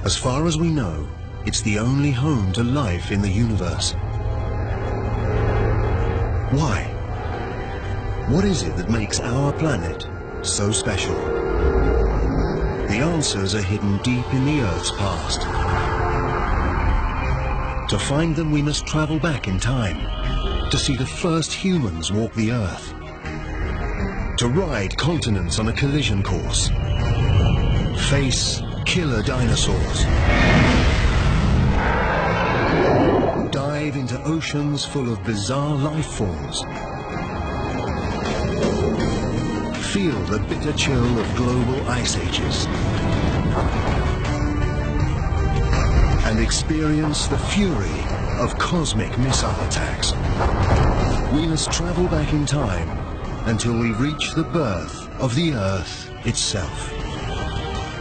As far as we know, it's the only home to life in the universe. Why? What is it that makes our planet so special? The answers are hidden deep in the Earth's past. To find them, we must travel back in time, to see the first humans walk the Earth, to ride continents on a collision course, face killer dinosaurs, dive into oceans full of bizarre life forms, feel the bitter chill of global ice ages, and experience the fury of cosmic missile attacks. We must travel back in time until we reach the birth of the Earth itself.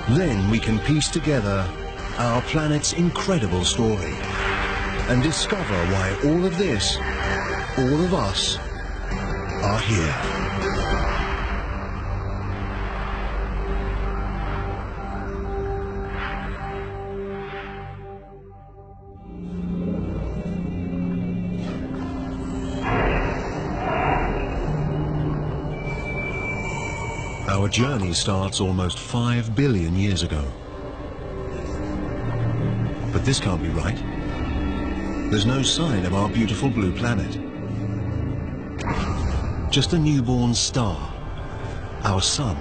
Then we can piece together our planet's incredible story and discover why all of this, all of us, are here. Our journey starts almost 5 billion years ago. But this can't be right. There's no sign of our beautiful blue planet. Just a newborn star, our sun,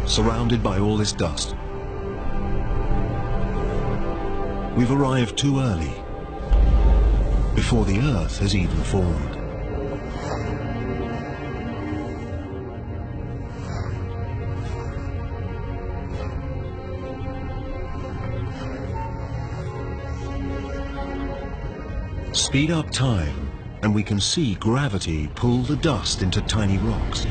surrounded by all this dust. We've arrived too early, before the Earth has even formed. Speed up time, and we can see gravity pull the dust into tiny rocks.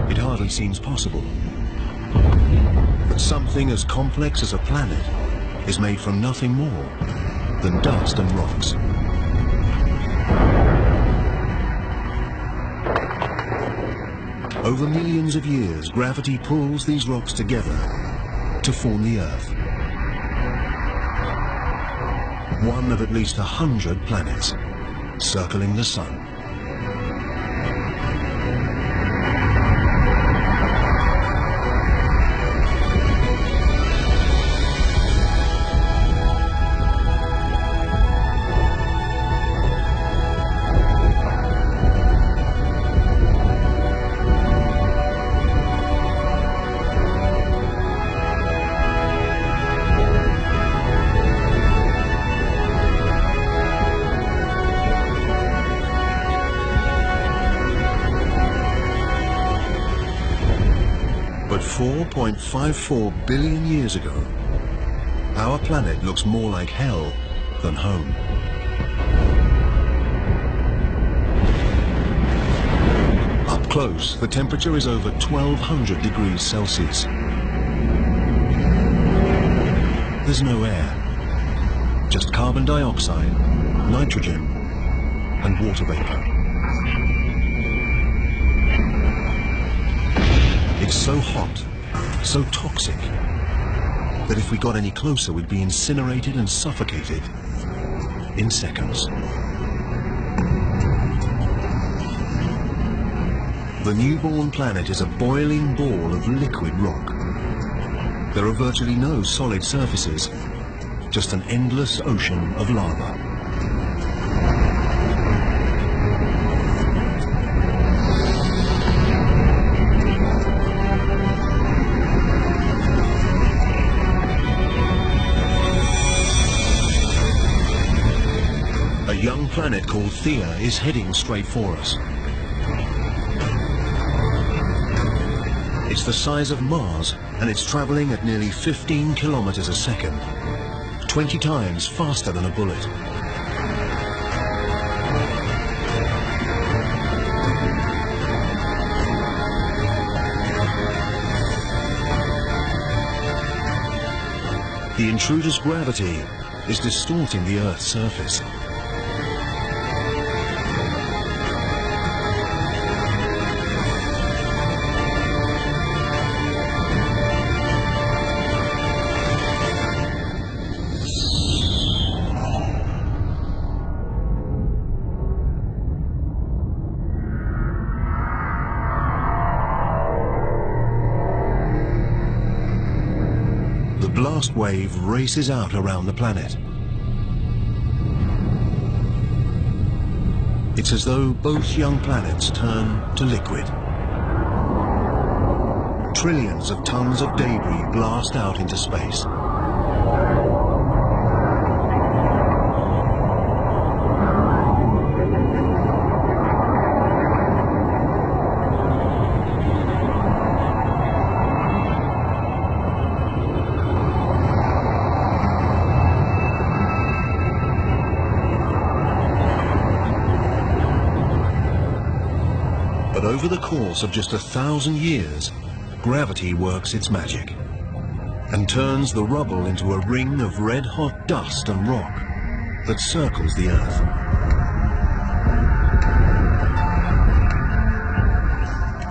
It hardly seems possible. But something as complex as a planet is made from nothing more than dust and rocks. Over millions of years, gravity pulls these rocks together to form the Earth. One of at least 100 planets circling the sun. But 4.54 billion years ago, our planet looks more like hell than home. Up close, the temperature is over 1200 degrees Celsius. There's no air, just carbon dioxide, nitrogen, and water vapor. It's so hot, so toxic, that if we got any closer, we'd be incinerated and suffocated in seconds. The newborn planet is a boiling ball of liquid rock. There are virtually no solid surfaces, just an endless ocean of lava. A young planet called Theia is heading straight for us. It's the size of Mars, and it's traveling at nearly 15 kilometers a second, 20 times faster than a bullet. The intruder's gravity is distorting the Earth's surface. blast wave races out around the planet. It's as though both young planets turn to liquid. Trillions of tons of debris blast out into space. But over the course of just 1,000 years, gravity works its magic and turns the rubble into a ring of red-hot dust and rock that circles the Earth.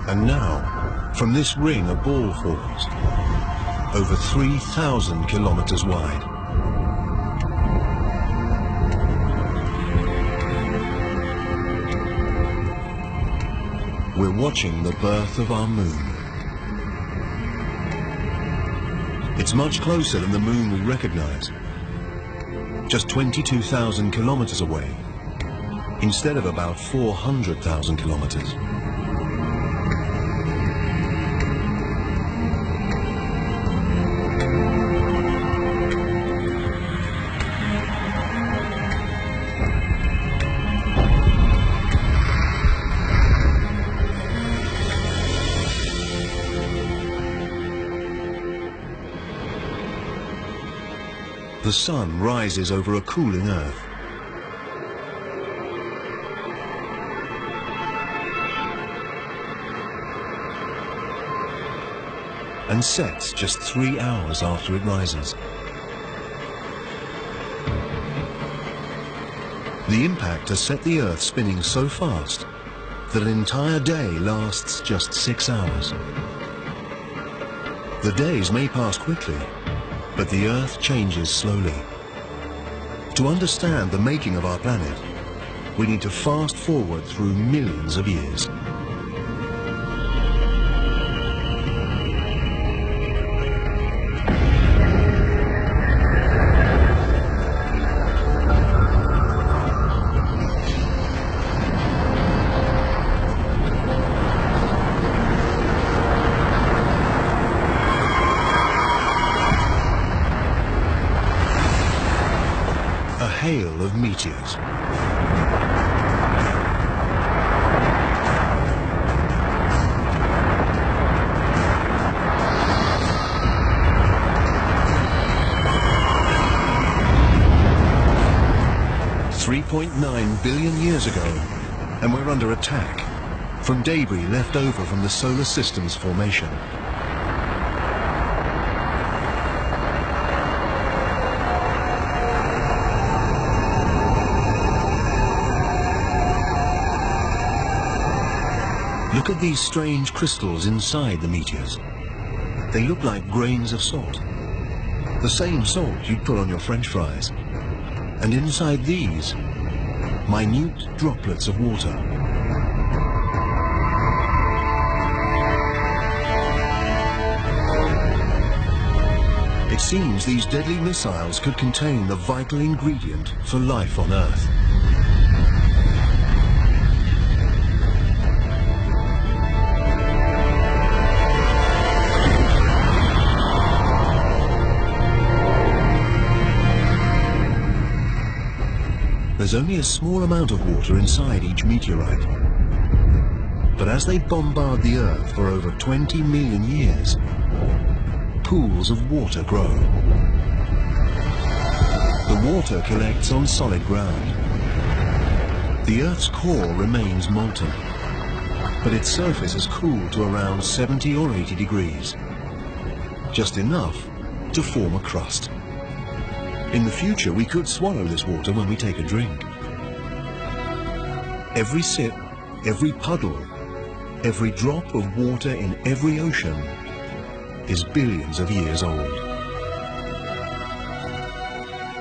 And now, from this ring a ball falls, over 3,000 kilometers wide. We're watching the birth of our moon. It's much closer than the moon we recognize, just 22,000 kilometers away, instead of about 400,000 kilometers. The sun rises over a cooling Earth. And sets just 3 hours after it rises. The impact has set the Earth spinning so fast that an entire day lasts just 6 hours. The days may pass quickly, but the Earth changes slowly. To understand the making of our planet, we need to fast forward through millions of years. A hail of meteors. $3.9 billion years ago, and we're under attack from debris left over from the solar system's formation. Look at these strange crystals inside the meteors. They look like grains of salt. The same salt you'd put on your French fries. And inside these, minute droplets of water. It seems these deadly missiles could contain the vital ingredient for life on Earth. There's only a small amount of water inside each meteorite. But as they bombard the Earth for over 20 million years, pools of water grow. The water collects on solid ground. The Earth's core remains molten, but its surface has cooled to around 70 or 80 degrees, just enough to form a crust. In the future, we could swallow this water when we take a drink. Every sip, every puddle, every drop of water in every ocean is billions of years old.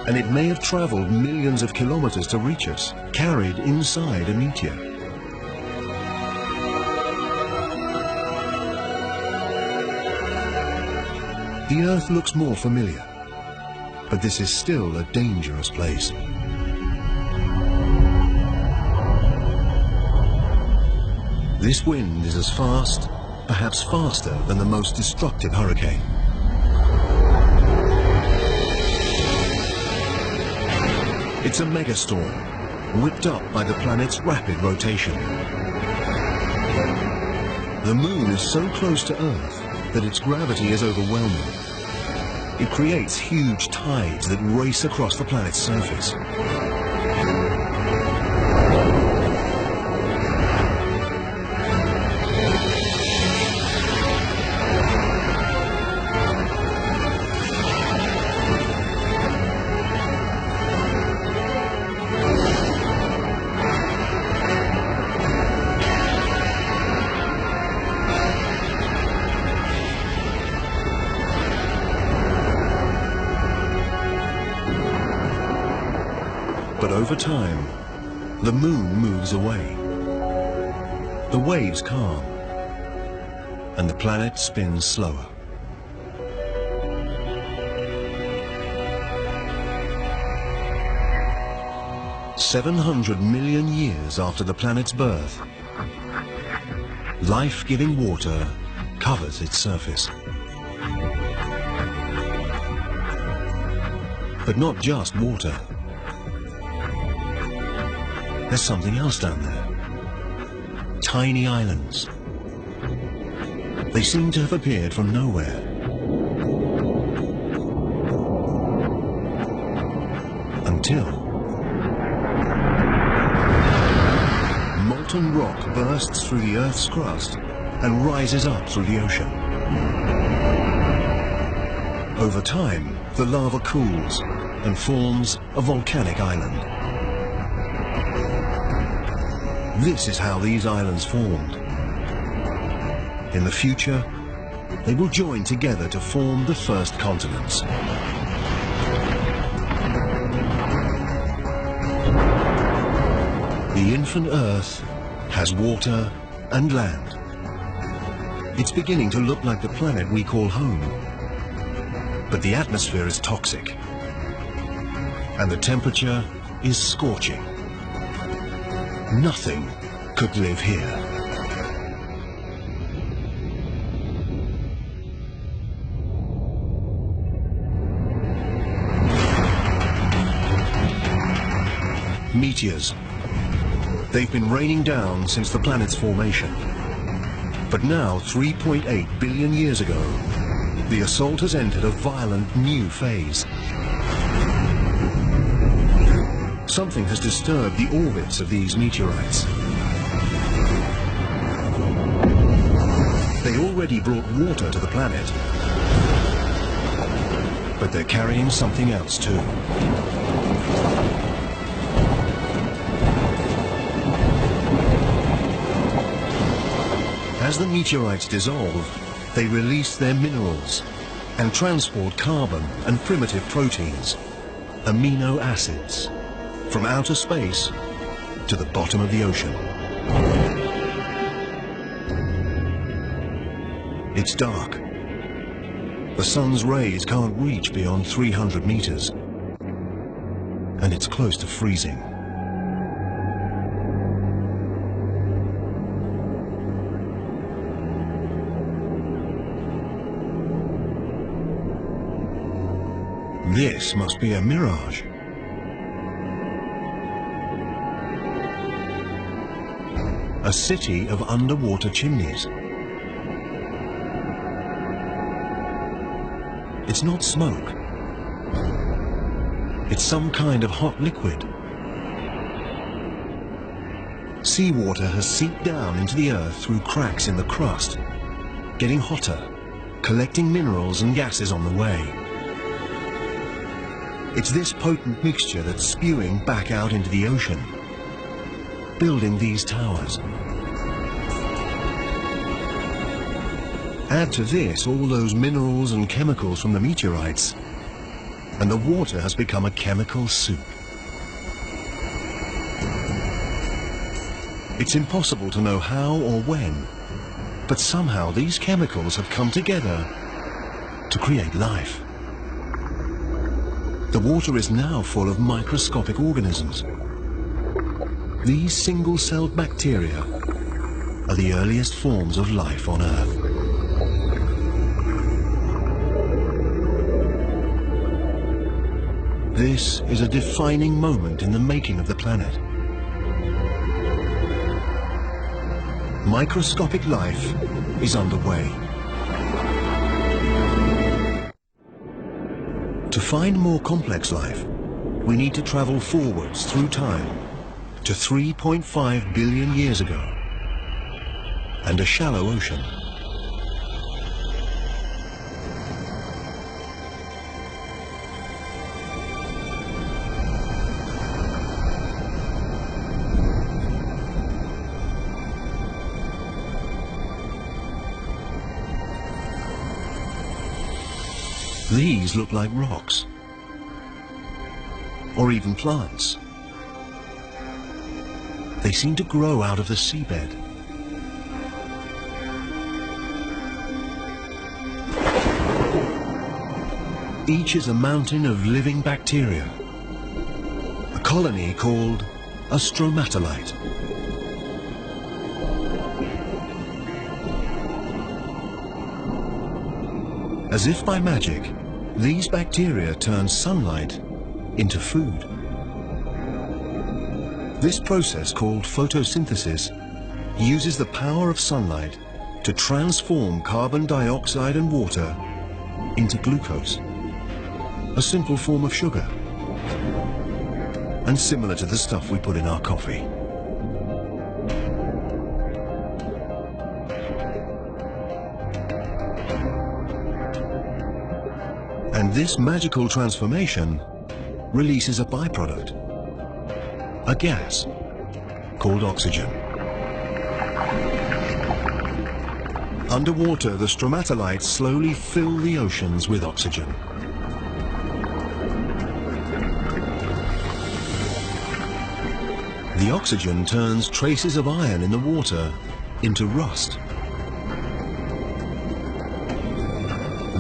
And it may have traveled millions of kilometers to reach us, carried inside a meteor. The Earth looks more familiar, but this is still a dangerous place. This wind is as fast, perhaps faster than the most destructive hurricane. It's a megastorm, whipped up by the planet's rapid rotation. The moon is so close to Earth that its gravity is overwhelming. It creates huge tides that race across the planet's surface. But over time, the moon moves away. The waves calm, and the planet spins slower. "700 million years after the planet's birth, life-giving water covers its surface. But not just water. There's something else down there. Tiny islands. They seem to have appeared from nowhere. Until molten rock bursts through the Earth's crust and rises up through the ocean. Over time, the lava cools and forms a volcanic island. This is how these islands formed. In the future, they will join together to form the first continents. The infant Earth has water and land. It's beginning to look like the planet we call home. But the atmosphere is toxic, and the temperature is scorching. Nothing could live here. Meteors. They've been raining down since the planet's formation. But now, 3.8 billion years ago, the assault has entered a violent new phase. Something has disturbed the orbits of these meteorites. They already brought water to the planet, but they're carrying something else too. As the meteorites dissolve, they release their minerals and transport carbon and primitive proteins, amino acids, from outer space to the bottom of the ocean. It's dark. The sun's rays can't reach beyond 300 meters, and it's close to freezing. This must be a mirage. A city of underwater chimneys. It's not smoke. It's some kind of hot liquid. Seawater has seeped down into the Earth through cracks in the crust, getting hotter, collecting minerals and gases on the way. It's this potent mixture that's spewing back out into the ocean, building these towers. Add to this all those minerals and chemicals from the meteorites, and the water has become a chemical soup. It's impossible to know how or when, but somehow these chemicals have come together to create life. The water is now full of microscopic organisms. These single-celled bacteria are the earliest forms of life on Earth. This is a defining moment in the making of the planet. Microscopic life is underway. To find more complex life, we need to travel forwards through time to 3.5 billion years ago and a shallow ocean. These look like rocks, or even plants. They seem to grow out of the seabed. Each is a mountain of living bacteria, a colony called a stromatolite. As if by magic, these bacteria turn sunlight into food. This process, called photosynthesis, uses the power of sunlight to transform carbon dioxide and water into glucose, a simple form of sugar, and similar to the stuff we put in our coffee. And this magical transformation releases a byproduct, a gas called oxygen. Underwater, the stromatolites slowly fill the oceans with oxygen. The oxygen turns traces of iron in the water into rust.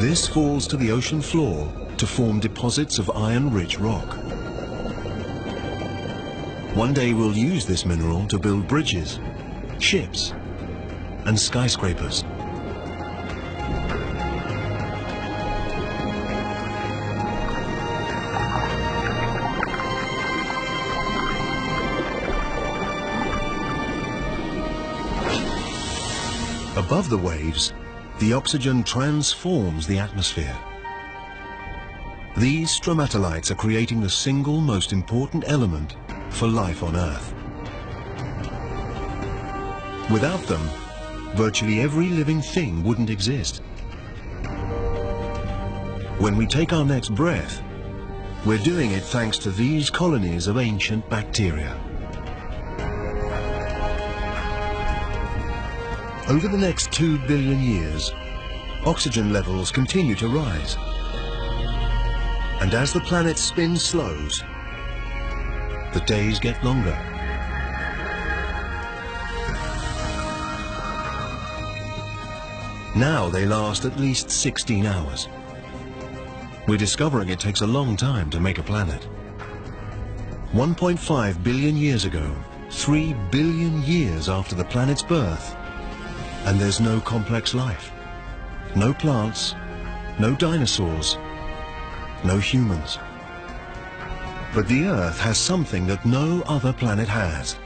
This falls to the ocean floor to form deposits of iron-rich rock. One day we'll use this mineral to build bridges, ships, and skyscrapers. Above the waves, the oxygen transforms the atmosphere. These stromatolites are creating the single most important element for life on Earth. Without them, virtually every living thing wouldn't exist. When we take our next breath, we're doing it thanks to these colonies of ancient bacteria. Over the next 2 billion years, oxygen levels continue to rise. And as the planet's spin slows, the days get longer. Now they last at least 16 hours. We're discovering it takes a long time to make a planet. 1.5 billion years ago, 3 billion years after the planet's birth, and there's no complex life. No plants, no dinosaurs, no humans. But the Earth has something that no other planet has.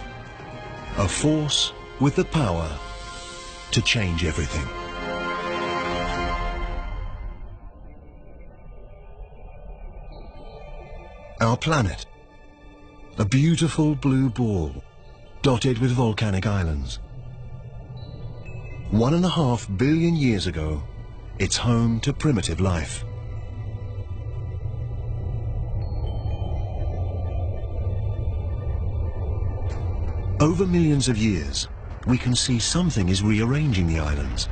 A force with the power to change everything. Our planet, a beautiful blue ball, dotted with volcanic islands. 1.5 billion years ago, it's home to primitive life. Over millions of years, we can see something is rearranging the islands.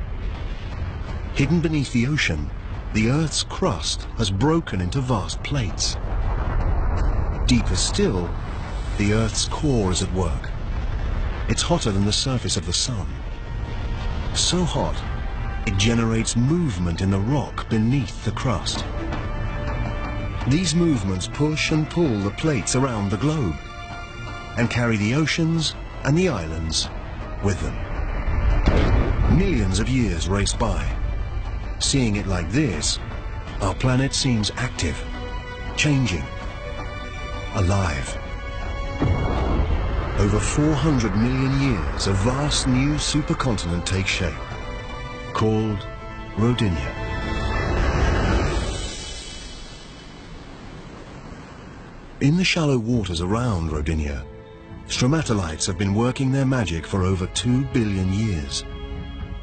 Hidden beneath the ocean, the Earth's crust has broken into vast plates. Deeper still, the Earth's core is at work. It's hotter than the surface of the sun. So hot It generates movement in the rock beneath the crust. These movements push and pull the plates around the globe and carry the oceans and the islands with them. Millions of years race by. Seeing it like this, our planet seems active, changing, alive. Over 400 million years, a vast new supercontinent takes shape, called Rodinia. In the shallow waters around Rodinia, stromatolites have been working their magic for over 2 billion years,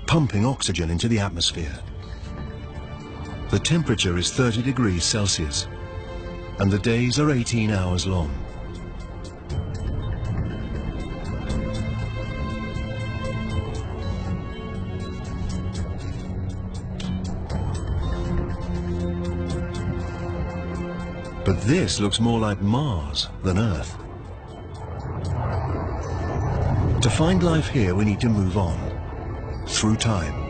pumping oxygen into the atmosphere. The temperature is 30 degrees Celsius, and the days are 18 hours long. But this looks more like Mars than Earth. To find life here, we need to move on, through time.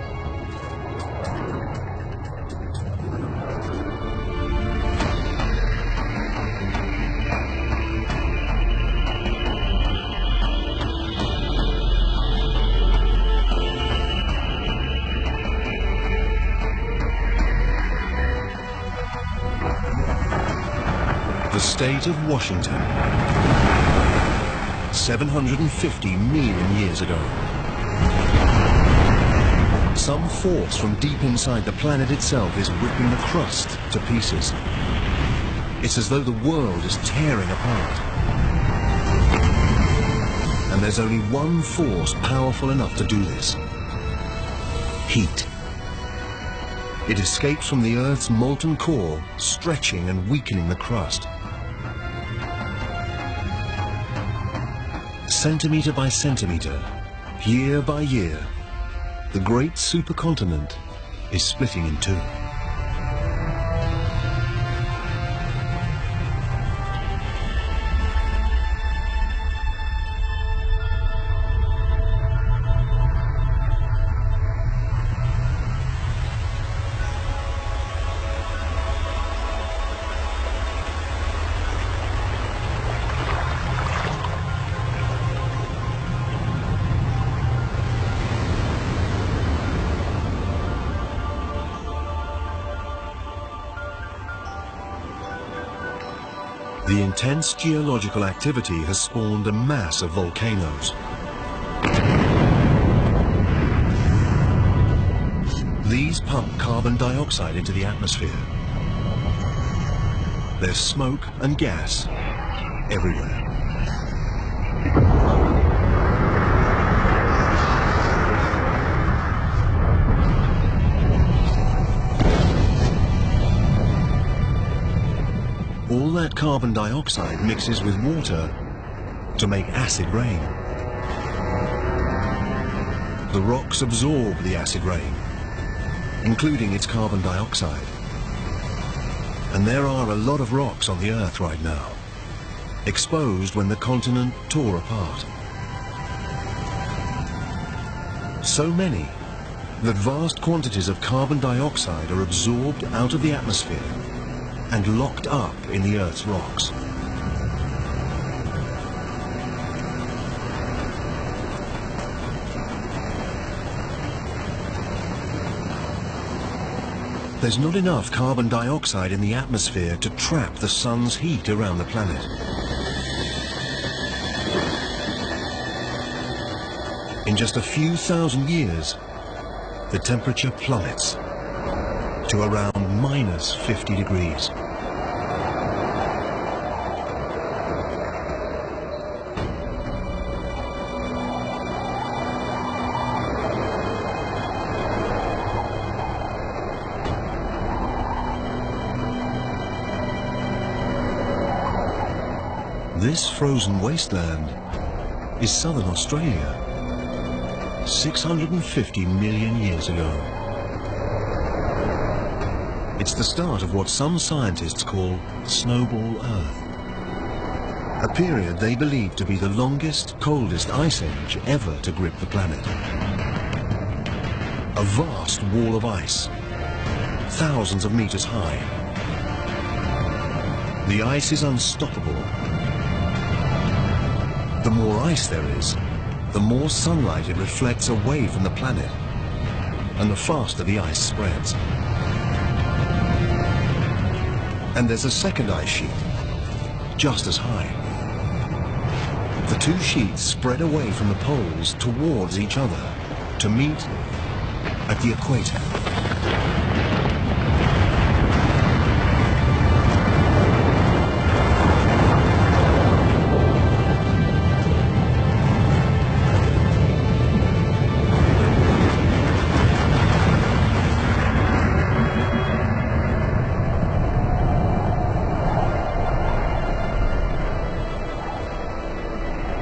The state of Washington, 750 million years ago. Some force from deep inside the planet itself is ripping the crust to pieces. It's as though the world is tearing apart. And there's only one force powerful enough to do this: heat. It escapes from the Earth's molten core, stretching and weakening the crust. Centimeter by centimeter, year by year, the great supercontinent is splitting in two. The intense geological activity has spawned a mass of volcanoes. These pump carbon dioxide into the atmosphere. There's smoke and gas everywhere. All that carbon dioxide mixes with water to make acid rain. The rocks absorb the acid rain, including its carbon dioxide. And there are a lot of rocks on the Earth right now, exposed when the continent tore apart. So many that vast quantities of carbon dioxide are absorbed out of the atmosphere and locked up in the Earth's rocks. There's not enough carbon dioxide in the atmosphere to trap the sun's heat around the planet. In just a few thousand years, the temperature plummets to around minus 50 degrees. This frozen wasteland is southern Australia, 650 million years ago. It's the start of what some scientists call Snowball Earth, a period they believe to be the longest, coldest ice age ever to grip the planet. a vast wall of ice, thousands of meters high. The ice is unstoppable. The more ice there is, the more sunlight it reflects away from the planet, and the faster the ice spreads. And there's a second ice sheet, just as high. The two sheets spread away from the poles towards each other to meet at the equator.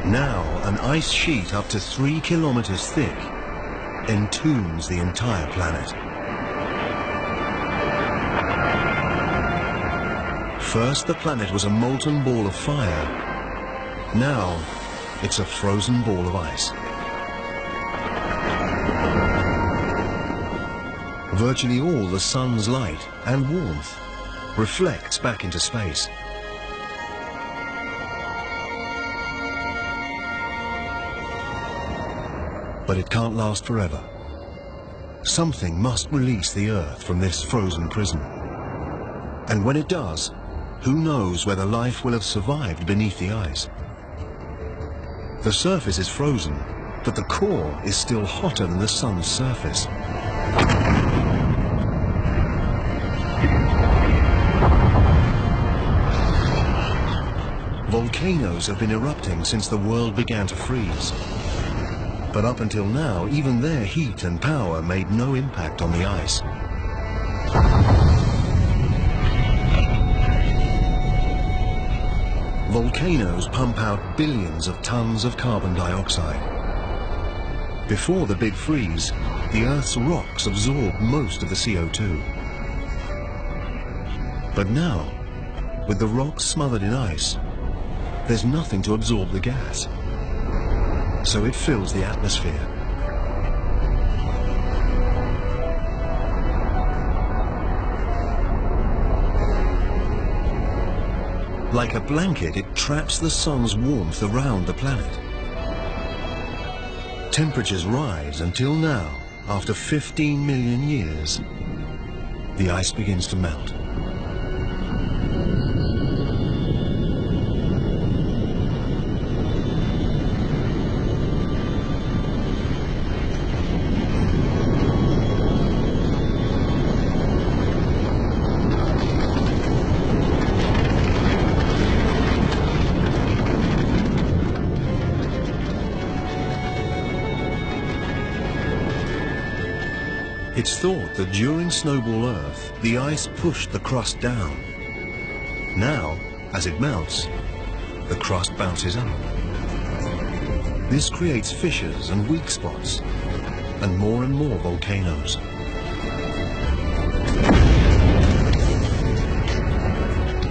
Now, an ice sheet up to 3 kilometers thick entombs the entire planet. First, the planet was a molten ball of fire. Now, it's a frozen ball of ice. Virtually all the sun's light and warmth reflects back into space. But it can't last forever. Something must release the Earth from this frozen prison. And when it does, who knows whether life will have survived beneath the ice. The surface is frozen, but the core is still hotter than the sun's surface. Volcanoes have been erupting since the world began to freeze. But up until now, even their heat and power made no impact on the ice. Volcanoes pump out billions of tons of carbon dioxide. Before the big freeze, the Earth's rocks absorbed most of the CO2. But now, with the rocks smothered in ice, there's nothing to absorb the gas. So it fills the atmosphere. Like a blanket, it traps the sun's warmth around the planet. Temperatures rise until now, after 15 million years, the ice begins to melt. It's thought that during Snowball Earth, the ice pushed the crust down. Now, as it melts, the crust bounces up. This creates fissures and weak spots, and more volcanoes.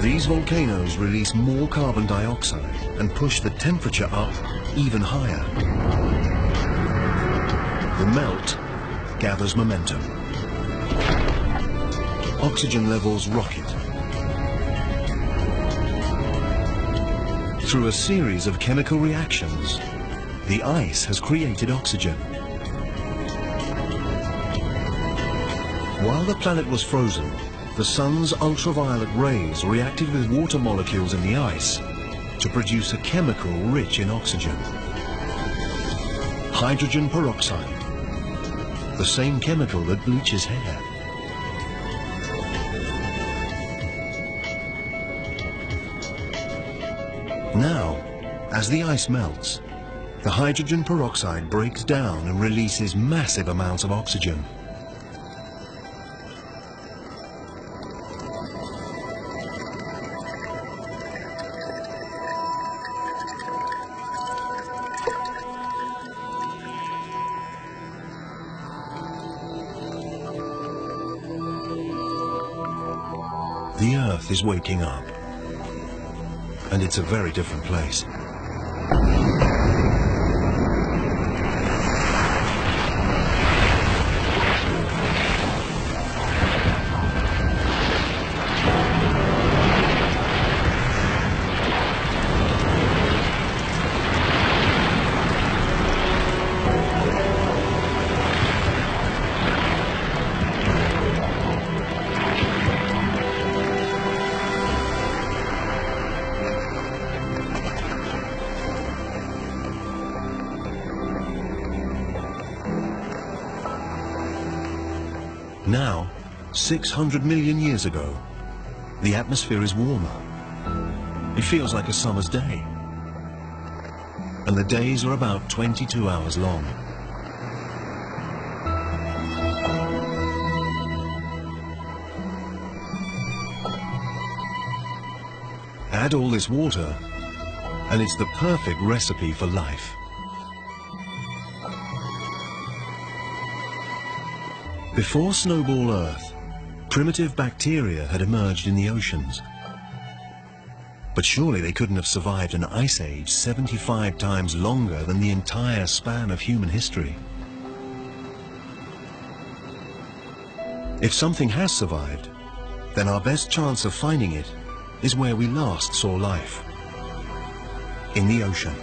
These volcanoes release more carbon dioxide and push the temperature up even higher. The melt gathers momentum. Oxygen levels rocket. Through a series of chemical reactions, the ice has created oxygen. While the planet was frozen, the sun's ultraviolet rays reacted with water molecules in the ice to produce a chemical rich in oxygen. Hydrogen peroxide, the same chemical that bleaches hair. Now, as the ice melts, the hydrogen peroxide breaks down and releases massive amounts of oxygen. The Earth is waking up, and it's a very different place. 600 million years ago, the atmosphere is warmer. It feels like a summer's day. And the days are about 22 hours long. Add all this water, and it's the perfect recipe for life. Before Snowball Earth, primitive bacteria had emerged in the oceans. But surely they couldn't have survived an ice age 75 times longer than the entire span of human history. If something has survived, then our best chance of finding it is where we last saw life, in the ocean.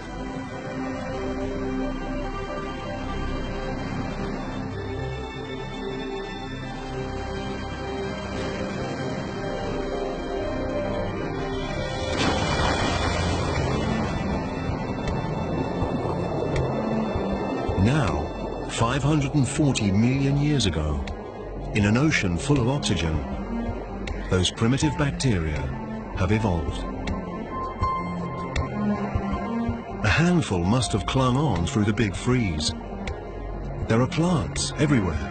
Now, 540 million years ago, in an ocean full of oxygen, those primitive bacteria have evolved. A handful must have clung on through the big freeze. There are plants everywhere.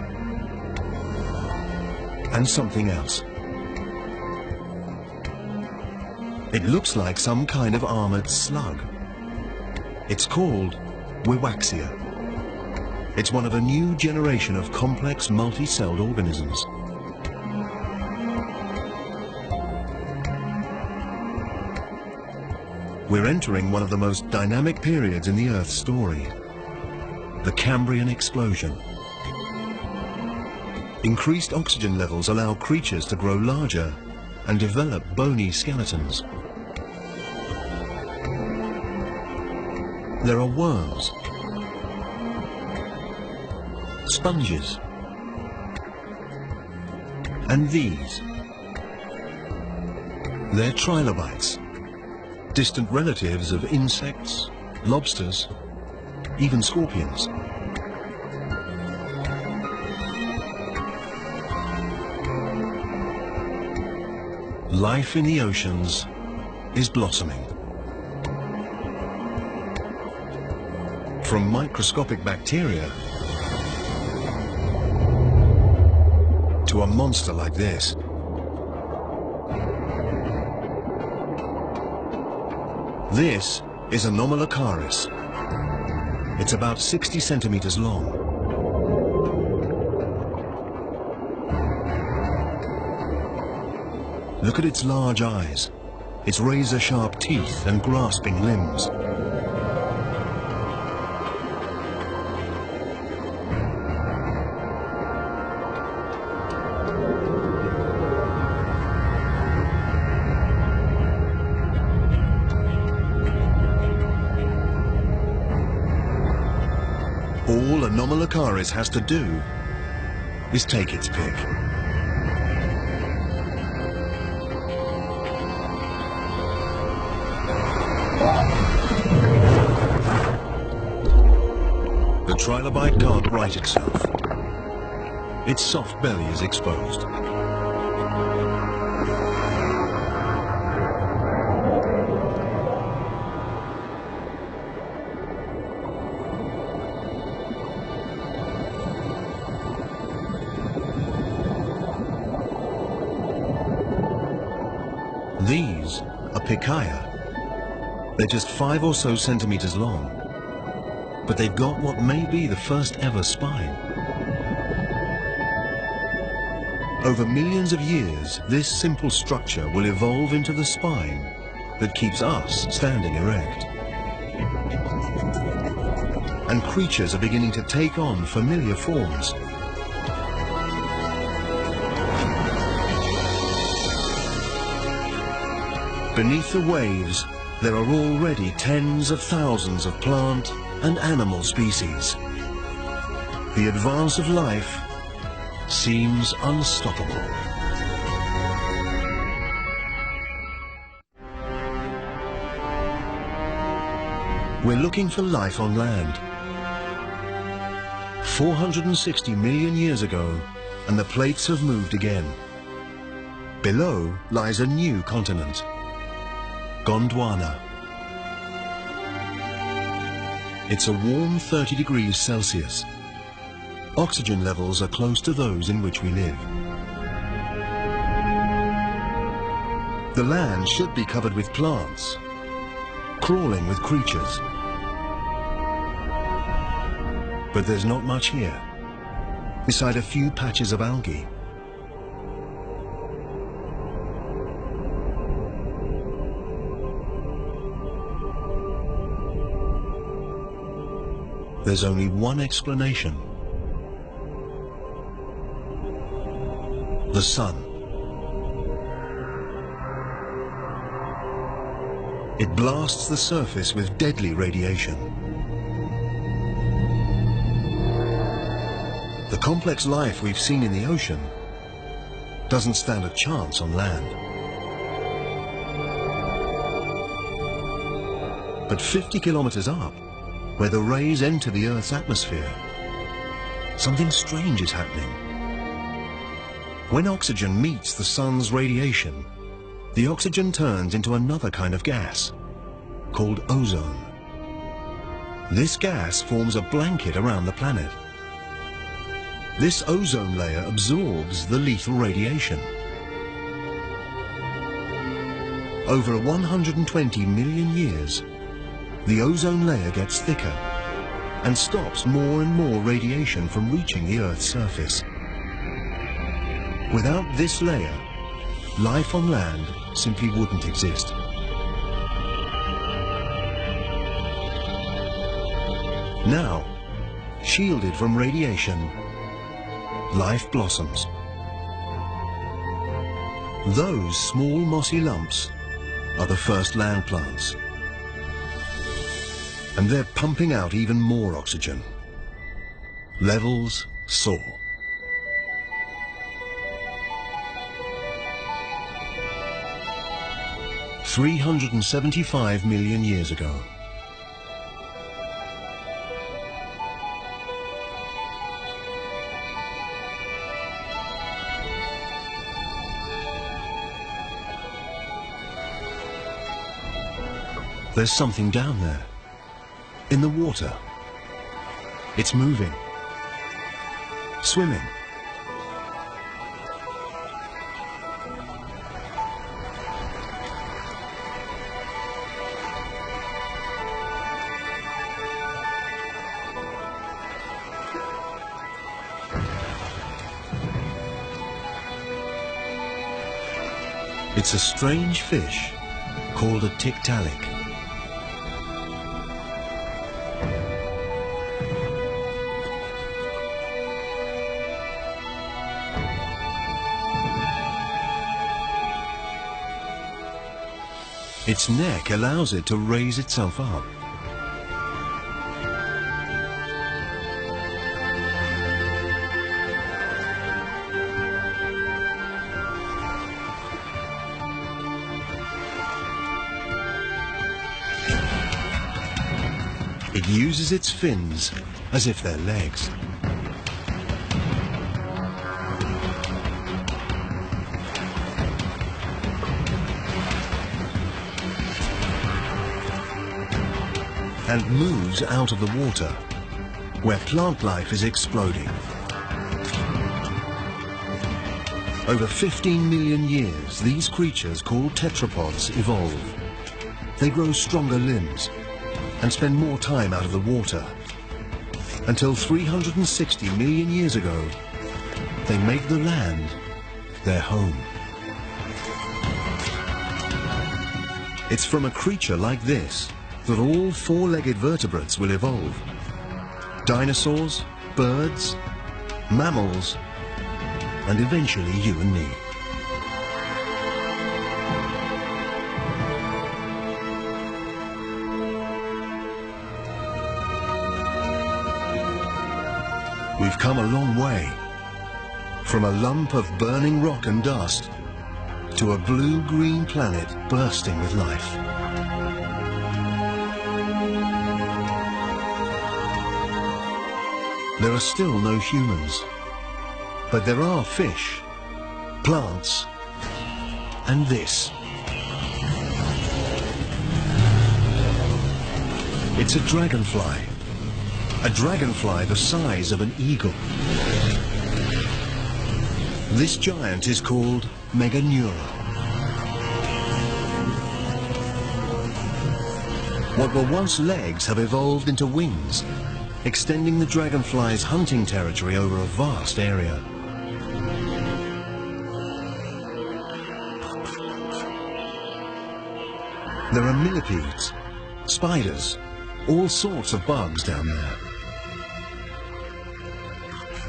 And something else. It looks like some kind of armored slug. It's called Wiwaxia. It's one of a new generation of complex multi-celled organisms. We're entering one of the most dynamic periods in the Earth's story, the Cambrian explosion. Increased oxygen levels allow creatures to grow larger and develop bony skeletons. There are worms, sponges, and these. They're trilobites, distant relatives of insects, lobsters, even scorpions. Life in the oceans is blossoming. From microscopic bacteria to a monster like this. This is Anomalocaris. It's about 60 centimeters long. Look at its large eyes, its razor-sharp teeth and grasping limbs. All Anomalocaris has to do is take its pick. The trilobite can't right itself. Its soft belly is exposed. These are Picaia. They're just 5 or so centimeters long, but they've got what may be the first ever spine. Over millions of years, this simple structure will evolve into the spine that keeps us standing erect. And creatures are beginning to take on familiar forms. Beneath the waves, there are already tens of thousands of plant and animal species. The advance of life seems unstoppable. We're looking for life on land. 460 million years ago, and the plates have moved again. Below lies a new continent, Gondwana. It's a warm 30 degrees Celsius. Oxygen levels are close to those in which we live. The land should be covered with plants, crawling with creatures. But there's not much here, beside a few patches of algae. There's only one explanation. The sun. It blasts the surface with deadly radiation. The complex life we've seen in the ocean doesn't stand a chance on land. But 50 kilometers up, where the rays enter the Earth's atmosphere, something strange is happening. When oxygen meets the sun's radiation, the oxygen turns into another kind of gas, called ozone. This gas forms a blanket around the planet. This ozone layer absorbs the lethal radiation. Over 120 million years, the ozone layer gets thicker and stops more and more radiation from reaching the Earth's surface. Without this layer, life on land simply wouldn't exist. Now, shielded from radiation, life blossoms. Those small mossy lumps are the first land plants. And they're pumping out even more oxygen. Levels soar. $375 million years ago. There's something down there. In the water. It's moving. Swimming. It's a strange fish called a Tiktaalik. Its neck allows it to raise itself up. It uses its fins as if they're legs. And moves out of the water, where plant life is exploding. Over 15 million years, these creatures called tetrapods evolve. They grow stronger limbs and spend more time out of the water, until 360 million years ago, they make the land their home. It's from a creature like this that all four-legged vertebrates will evolve. Dinosaurs, birds, mammals, and eventually you and me. We've come a long way, from a lump of burning rock and dust to a blue-green planet bursting with life. There are still no humans, But there are fish, plants, and this. It's a dragonfly. A dragonfly the size of an eagle. This giant is called Meganeura. What were once legs have evolved into wings, extending the dragonfly's hunting territory over a vast area. There are millipedes, spiders, all sorts of bugs down there.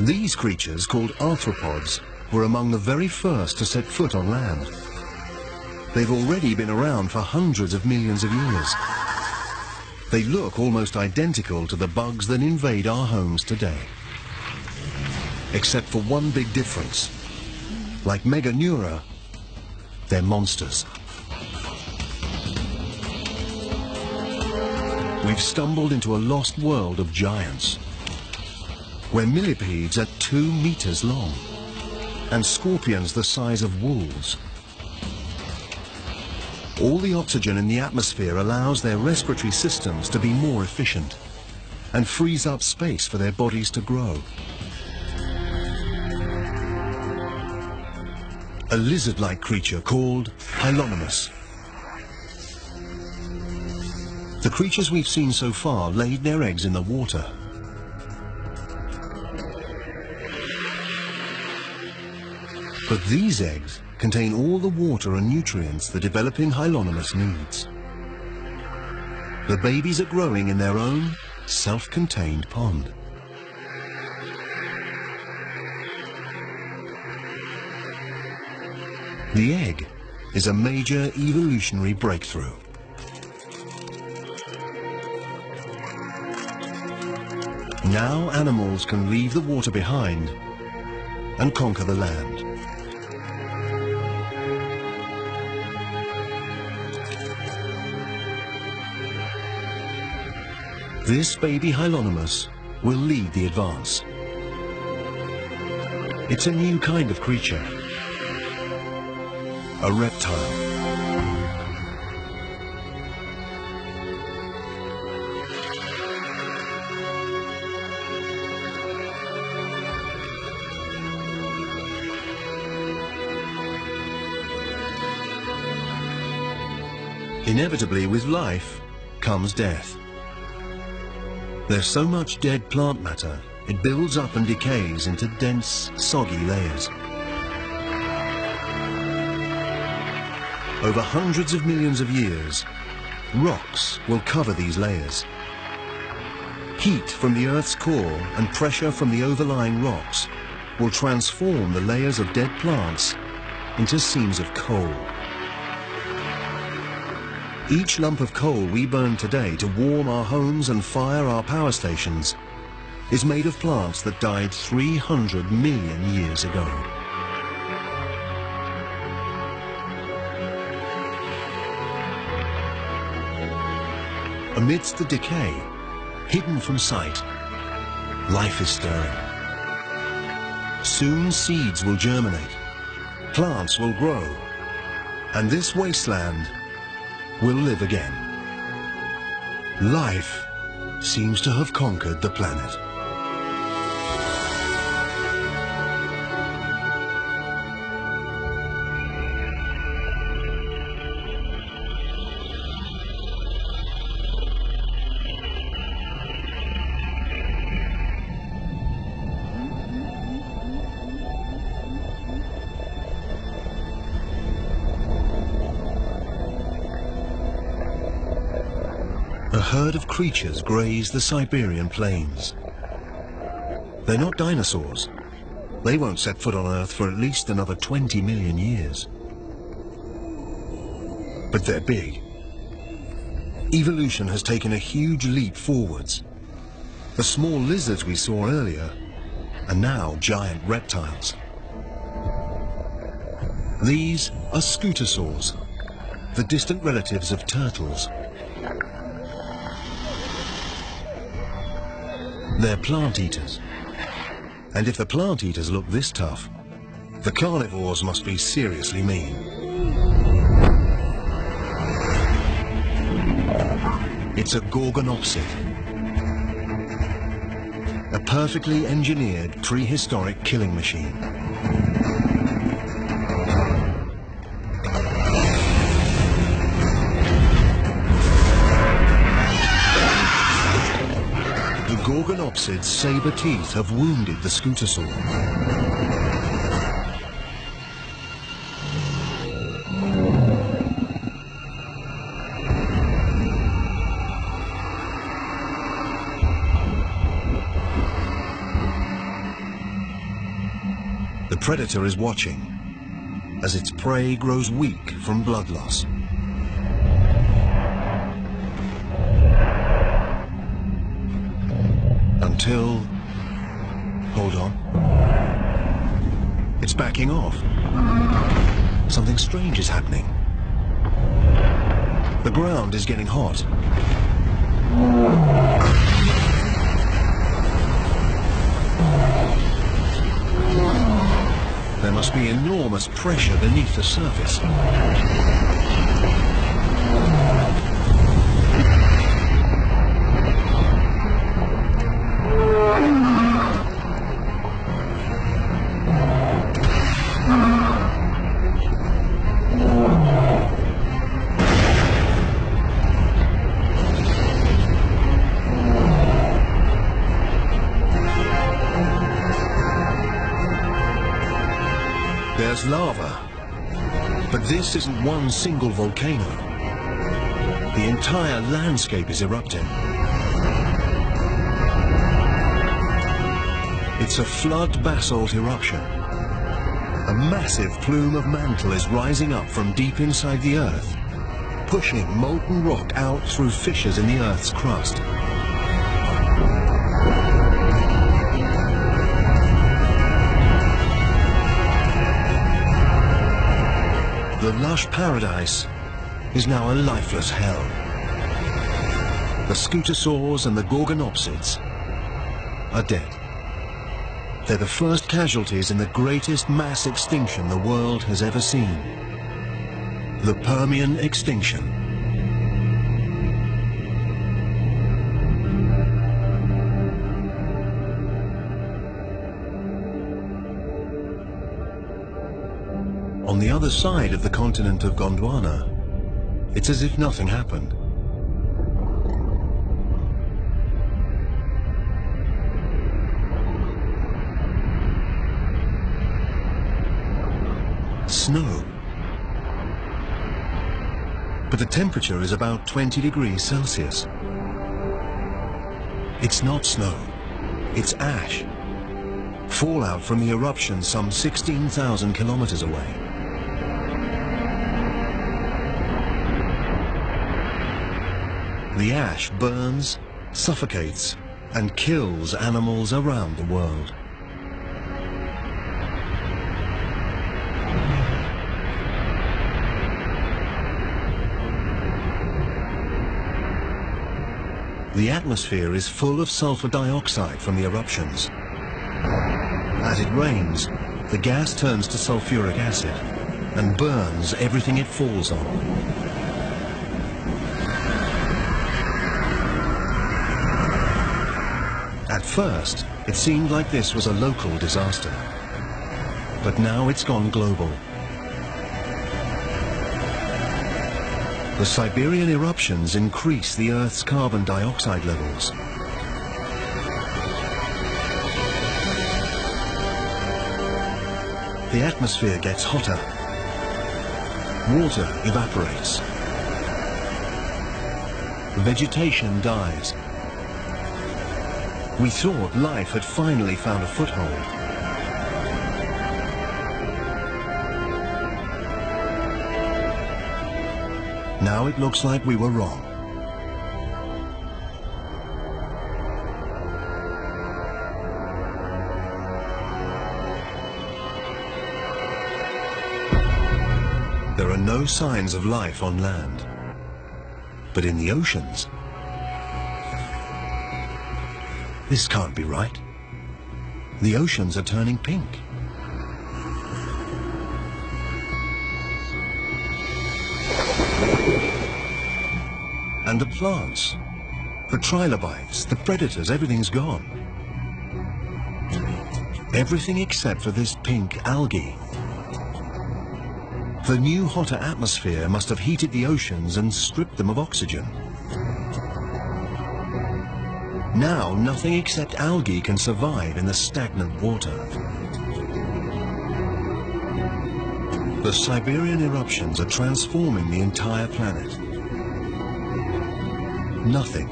These creatures, called arthropods, were among the very first to set foot on land. They've already been around for hundreds of millions of years. They look almost identical to the bugs that invade our homes today. Except for one big difference. Like Meganeura, they're monsters. We've stumbled into a lost world of giants, where millipedes are 2 meters long, and scorpions the size of wolves. All the oxygen in the atmosphere allows their respiratory systems to be more efficient, and frees up space for their bodies to grow. A lizard-like creature called Hylonomus. The creatures we've seen so far laid their eggs in the water. But these eggs contain all the water and nutrients the developing Hylonomus needs. The babies are growing in their own self-contained pond. The egg is a major evolutionary breakthrough. Now animals can leave the water behind and conquer the land. This baby Hylonomus will lead the advance. It's a new kind of creature, a reptile. Inevitably, with life comes death. There's so much dead plant matter, it builds up and decays into dense, soggy layers. Over hundreds of millions of years, rocks will cover these layers. Heat from the Earth's core and pressure from the overlying rocks will transform the layers of dead plants into seams of coal. Each lump of coal we burn today to warm our homes and fire our power stations is made of plants that died 300 million years ago. Amidst the decay, hidden from sight, life is stirring. Soon seeds will germinate, plants will grow, and this wasteland will live again. Life seems to have conquered the planet. A herd of creatures graze the Siberian plains. They're not dinosaurs. They won't set foot on Earth for at least another 20 million years. But they're big. Evolution has taken a huge leap forwards. The small lizards we saw earlier are now giant reptiles. These are scutosaurs, the distant relatives of turtles. They're plant eaters. And if the plant eaters look this tough, the carnivores must be seriously mean. It's a Gorgonopsid, a perfectly engineered prehistoric killing machine. The Gorgonopsid's saber teeth have wounded the scutosaur. The predator is watching as its prey grows weak from blood loss. Until... hold on. It's backing off. Something strange is happening. The ground is getting hot. There must be enormous pressure beneath the surface. There's lava, but this isn't one single volcano. The entire landscape is erupting. It's a flood basalt eruption. A massive plume of mantle is rising up from deep inside the earth, pushing molten rock out through fissures in the earth's crust. The lush paradise is now a lifeless hell. The scutosaurs and the Gorgonopsids are dead. They're the first casualties in the greatest mass extinction the world has ever seen. The Permian extinction. On the other side of the continent of Gondwana, it's as if nothing happened. Snow. But the temperature is about 20 degrees Celsius. It's not snow, it's ash. Fallout from the eruption some 16,000 kilometers away. The ash burns, suffocates, and kills animals around the world. The atmosphere is full of sulfur dioxide from the eruptions. As it rains, the gas turns to sulfuric acid and burns everything it falls on. At first, it seemed like this was a local disaster, but now it's gone global. The Siberian eruptions increase the Earth's carbon dioxide levels. The atmosphere gets hotter. Water evaporates. Vegetation dies. We thought life had finally found a foothold. Now it looks like we were wrong. There are no signs of life on land, but in the oceans, this can't be right. The oceans are turning pink. And the plants, the trilobites, the predators, everything's gone. Everything except for this pink algae. The new hotter atmosphere must have heated the oceans and stripped them of oxygen. Now, nothing except algae can survive in the stagnant water. The Siberian eruptions are transforming the entire planet. Nothing,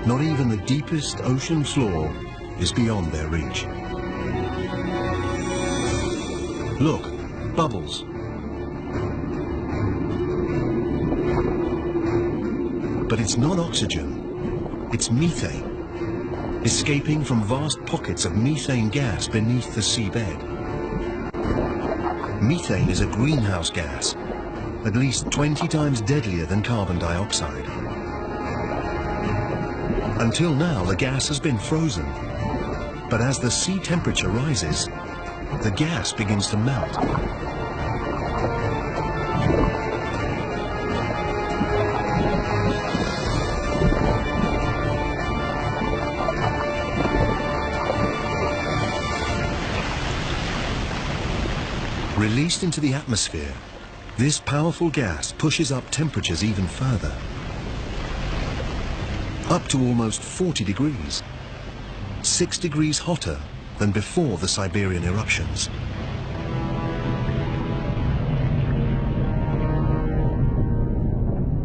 not even the deepest ocean floor, is beyond their reach. Look, bubbles. But it's not oxygen, it's methane, escaping from vast pockets of methane gas beneath the seabed. Methane is a greenhouse gas, at least 20 times deadlier than carbon dioxide. Until now, the gas has been frozen, but as the sea temperature rises, the gas begins to melt. Released into the atmosphere, this powerful gas pushes up temperatures even further, up to almost 40 degrees, 6 degrees hotter than before the Siberian eruptions.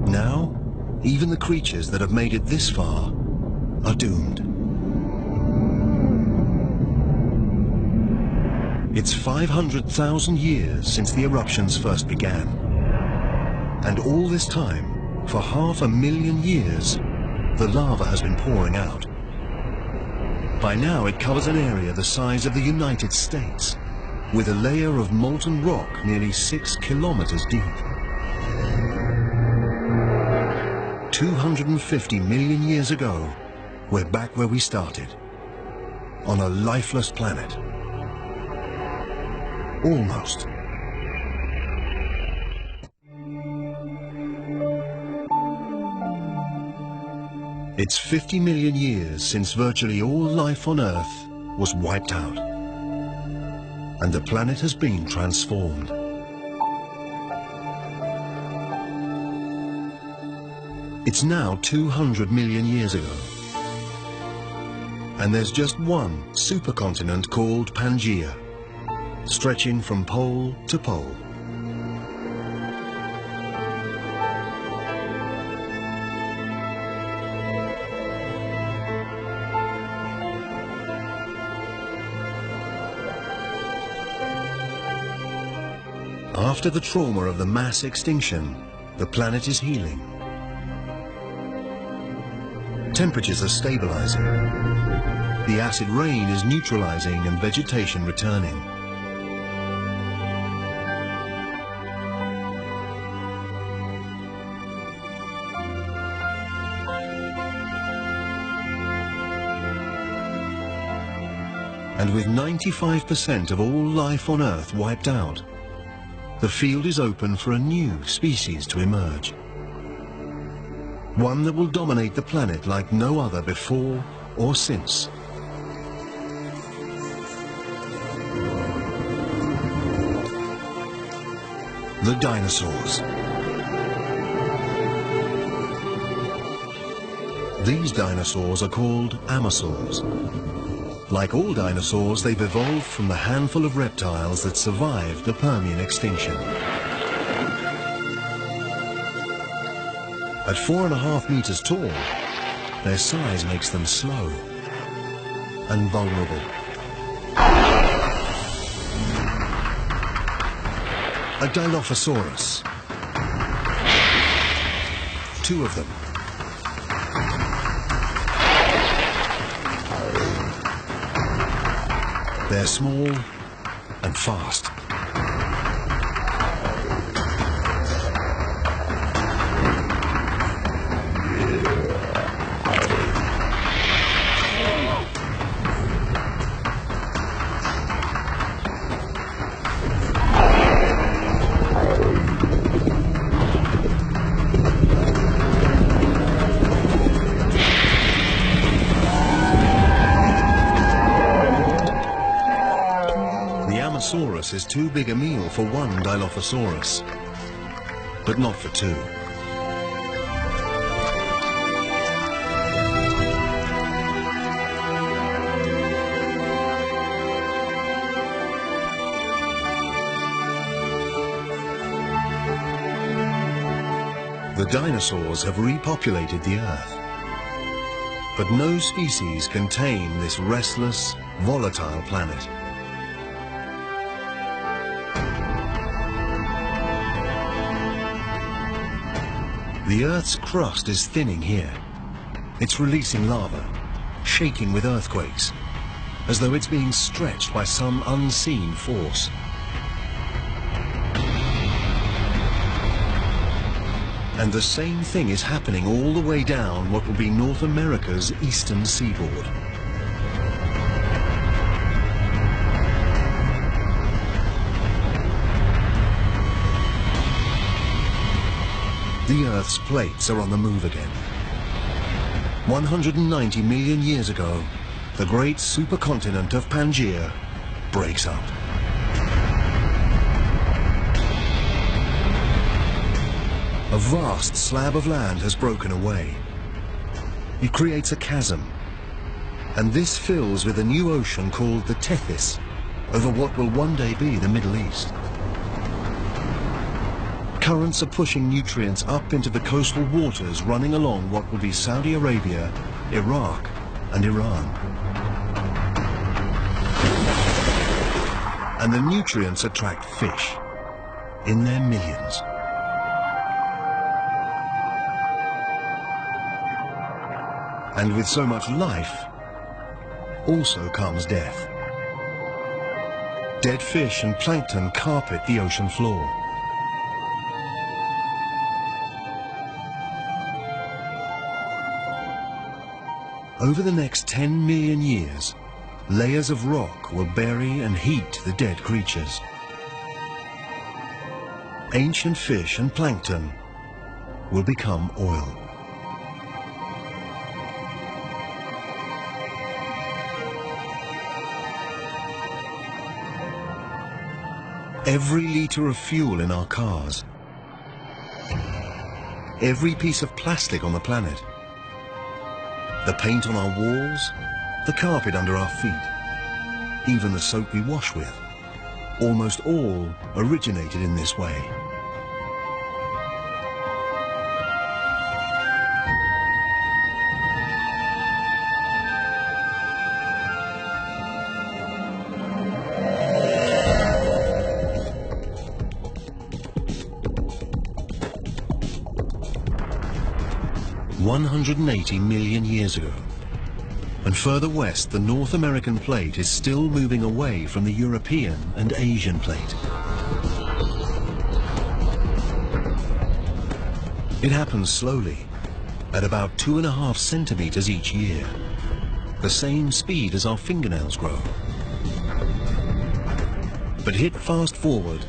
Now, even the creatures that have made it this far are doomed. It's 500,000 years since the eruptions first began. And all this time, for 500,000 years, the lava has been pouring out. By now it covers an area the size of the United States, with a layer of molten rock nearly 6 kilometers deep. 250 million years ago, we're back where we started, on a lifeless planet. Almost. It's 50 million years since virtually all life on Earth was wiped out, and the planet has been transformed. It's now 200 million years ago, and there's just one supercontinent called Pangaea, stretching from pole to pole. After the trauma of the mass extinction, the planet is healing. Temperatures are stabilizing. The acid rain is neutralizing and vegetation returning. And with 95% of all life on Earth wiped out, the field is open for a new species to emerge. One that will dominate the planet like no other before or since. The dinosaurs. These dinosaurs are called amosaurs. Like all dinosaurs, they've evolved from the handful of reptiles that survived the Permian extinction. At 4.5 meters tall, their size makes them slow and vulnerable. A Dilophosaurus. 2 of them. They're small and fast. This is too big a meal for one Dilophosaurus, but not for two. The dinosaurs have repopulated the Earth, but no species can tame this restless, volatile planet. The Earth's crust is thinning here. It's releasing lava, shaking with earthquakes, as though it's being stretched by some unseen force. And the same thing is happening all the way down what will be North America's eastern seaboard. The Earth's plates are on the move again. 190 million years ago, the great supercontinent of Pangaea breaks up. A vast slab of land has broken away. It creates a chasm, and this fills with a new ocean called the Tethys, over what will one day be the Middle East. Currents are pushing nutrients up into the coastal waters running along what will be Saudi Arabia, Iraq, and Iran. And the nutrients attract fish in their millions. And with so much life, also comes death. Dead fish and plankton carpet the ocean floor. Over the next 10 million years, layers of rock will bury and heat the dead creatures. Ancient fish and plankton will become oil. Every liter of fuel in our cars, every piece of plastic on the planet, the paint on our walls, the carpet under our feet, even the soap we wash with, almost all originated in this way. $180 million years ago, and further west the North American plate is still moving away from the European and Asian plate. It happens slowly, at about 2.5 centimeters each year, the same speed as our fingernails grow. But hit fast forward,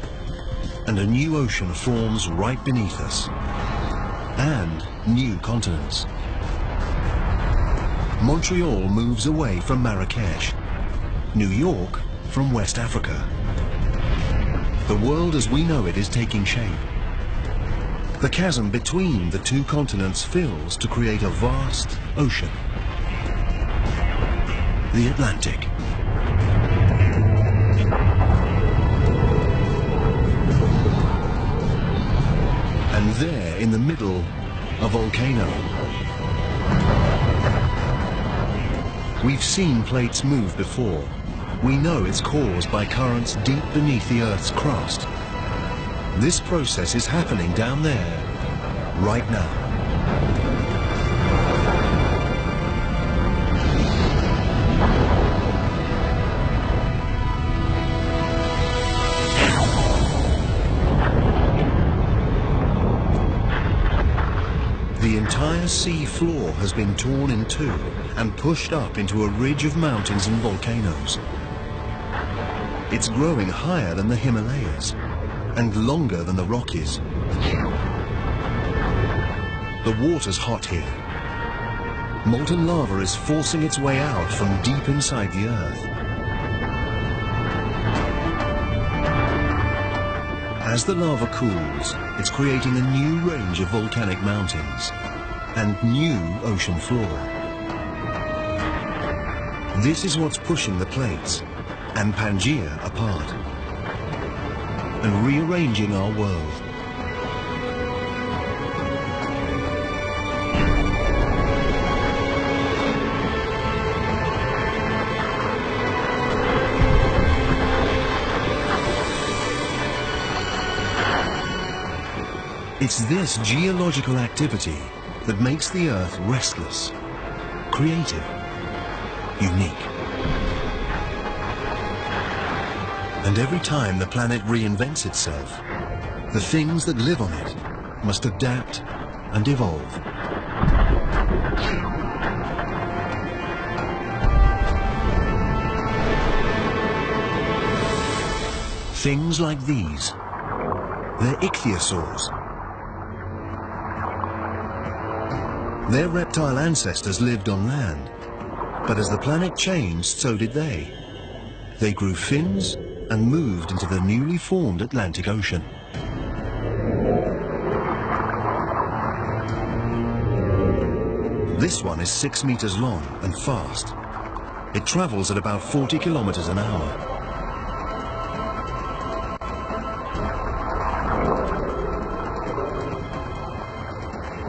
and a new ocean forms right beneath us, and new continents. Montreal moves away from Marrakesh, New York from West Africa. The world as we know it is taking shape. The chasm between the two continents fills to create a vast ocean, the Atlantic. And there, in the middle, a volcano. We've seen plates move before. We know it's caused by currents deep beneath the Earth's crust. This process is happening down there, right now. The entire sea floor has been torn in two and pushed up into a ridge of mountains and volcanoes. It's growing higher than the Himalayas and longer than the Rockies. The water's hot here. Molten lava is forcing its way out from deep inside the Earth. As the lava cools, it's creating a new range of volcanic mountains and new ocean floor. This is what's pushing the plates and Pangaea apart and rearranging our world. It's this geological activity that makes the Earth restless, creative, unique. And every time the planet reinvents itself, the things that live on it must adapt and evolve. Things like these, they're ichthyosaurs. Their reptile ancestors lived on land, but as the planet changed, so did they. They grew fins and moved into the newly formed Atlantic Ocean. This one is 6 meters long and fast. It travels at about 40 kilometers an hour.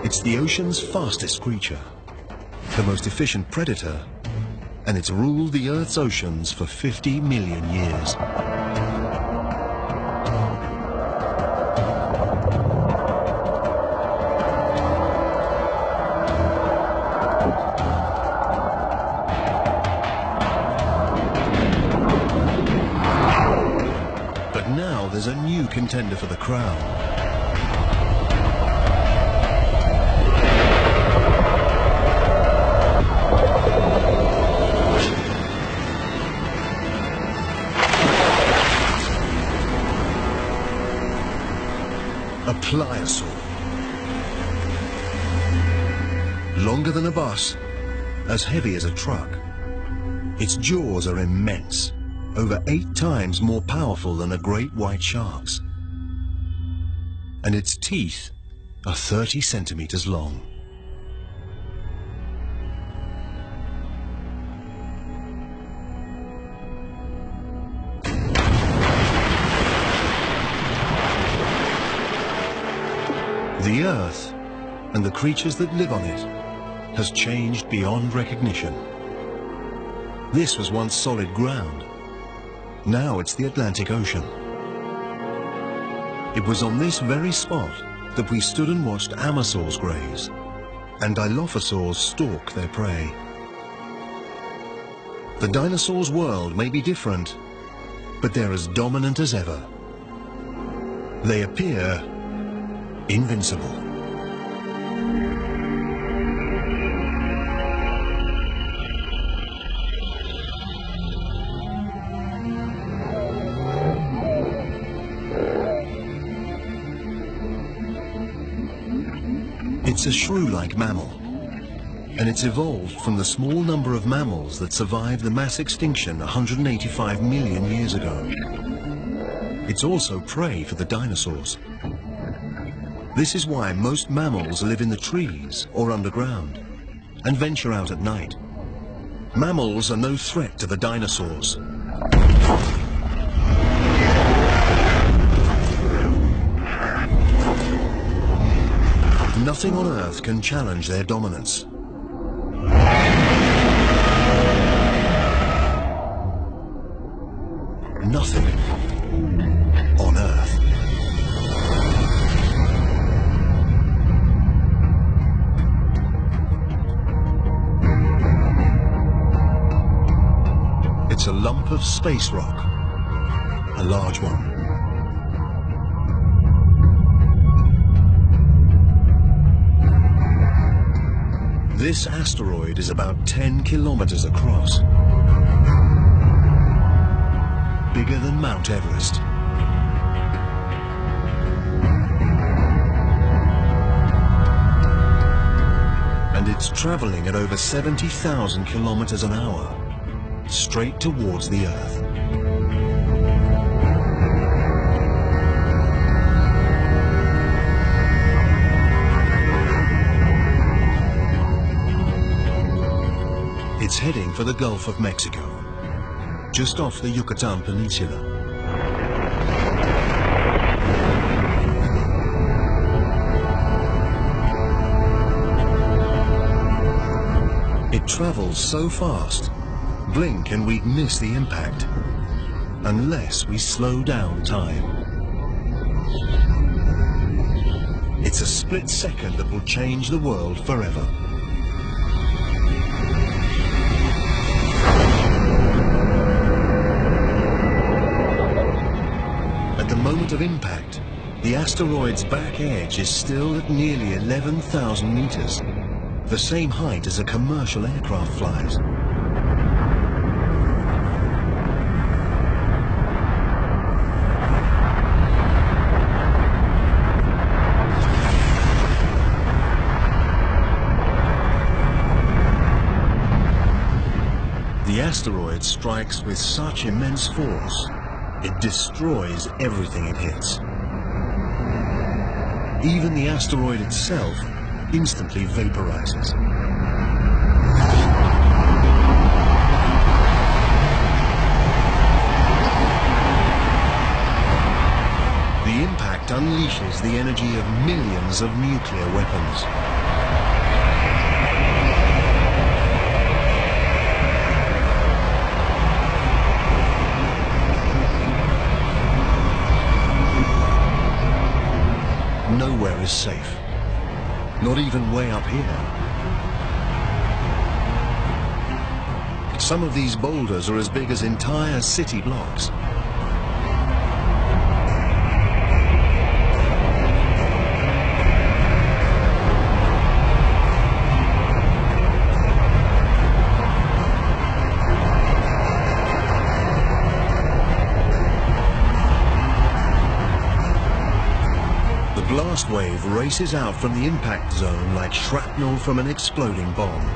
It's the ocean's fastest creature, the most efficient predator, and it's ruled the Earth's oceans for 50 million years. But now there's a new contender for the crown. A pliosaur. Longer than a bus, as heavy as a truck. Its jaws are immense, over 8 times more powerful than a great white shark's. And its teeth are 30 centimeters long. The Earth, and the creatures that live on it, has changed beyond recognition. This was once solid ground. Now it's the Atlantic Ocean. It was on this very spot that we stood and watched Amazons graze, and Dilophosaurs stalk their prey. The dinosaurs' world may be different, but they're as dominant as ever. They appear invincible. It's a shrew-like mammal, and it's evolved from the small number of mammals that survived the mass extinction 185 million years ago. It's also prey for the dinosaurs. This is why most mammals live in the trees or underground and venture out at night. Mammals are no threat to the dinosaurs. Nothing on Earth can challenge their dominance. Nothing on Earth. It's a lump of space rock, a large one. This asteroid is about 10 kilometers across. Bigger than Mount Everest. And it's traveling at over 70,000 kilometers an hour, straight towards the Earth. heading for the Gulf of Mexico, just off the Yucatan Peninsula. It travels so fast, blink and we'd miss the impact, unless we slow down time. It's a split second that will change the world forever. At the moment of impact, the asteroid's back edge is still at nearly 11,000 meters, the same height as a commercial aircraft flies. The asteroid strikes with such immense force, it destroys everything it hits. Even the asteroid itself instantly vaporizes. The impact unleashes the energy of millions of nuclear weapons. Nowhere is safe, not even way up here. Some of these boulders are as big as entire city blocks. The blast wave races out from the impact zone like shrapnel from an exploding bomb.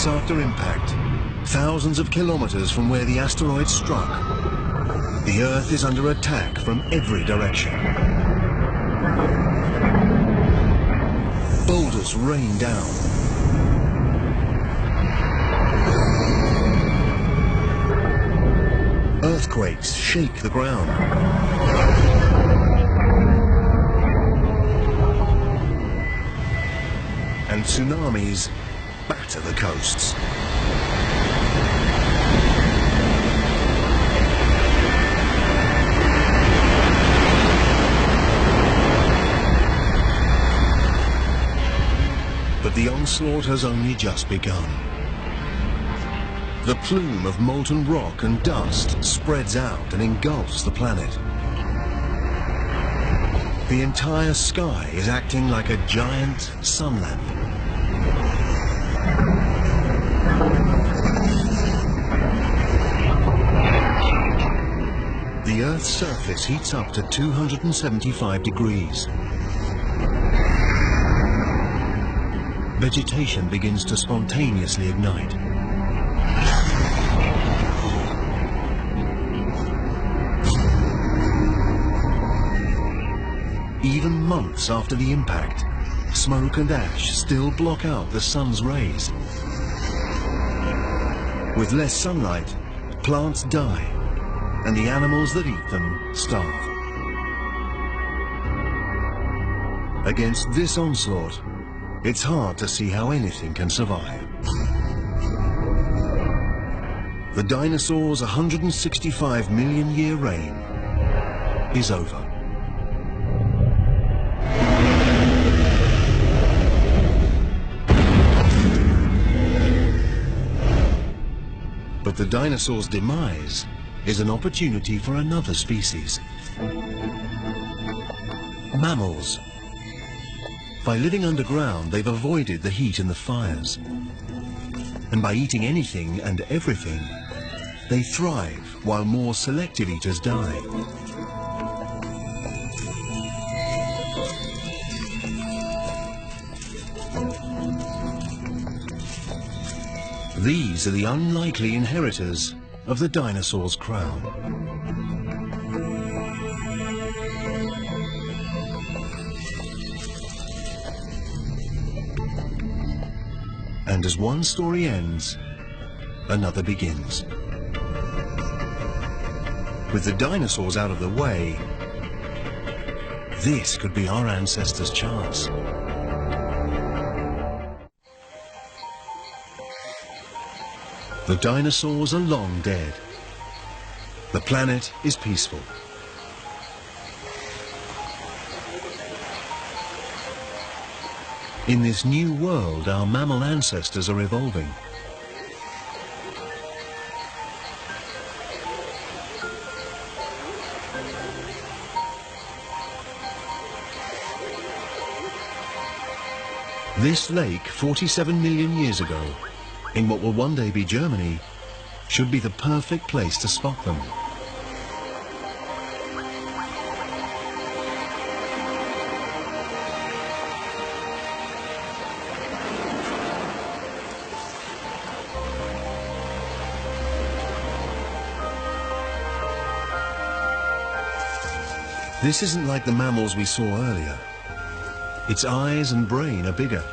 After impact, thousands of kilometers from where the asteroid struck, the Earth is under attack from every direction. Boulders rain down. Earthquakes shake the ground. And tsunamis batter the coasts. But the onslaught has only just begun. The plume of molten rock and dust spreads out and engulfs the planet. The entire sky is acting like a giant sun lamp. The Earth's surface heats up to 275 degrees. Vegetation begins to spontaneously ignite. Even months after the impact, smoke and ash still block out the sun's rays. With less sunlight, plants die, and the animals that eat them starve. Against this onslaught, it's hard to see how anything can survive. The dinosaurs' 165 million year reign is over. But the dinosaur's demise is an opportunity for another species. Mammals. By living underground, they've avoided the heat and the fires. And by eating anything and everything, they thrive while more selective eaters die. These are the unlikely inheritors of the dinosaur's crown. And as one story ends, another begins. With the dinosaurs out of the way, this could be our ancestors' chance. The dinosaurs are long dead. The planet is peaceful. In this new world, our mammal ancestors are evolving. This lake, 47 million years ago, in what will one day be Germany, should be the perfect place to spot them. This isn't like the mammals we saw earlier. Its eyes and brain are bigger.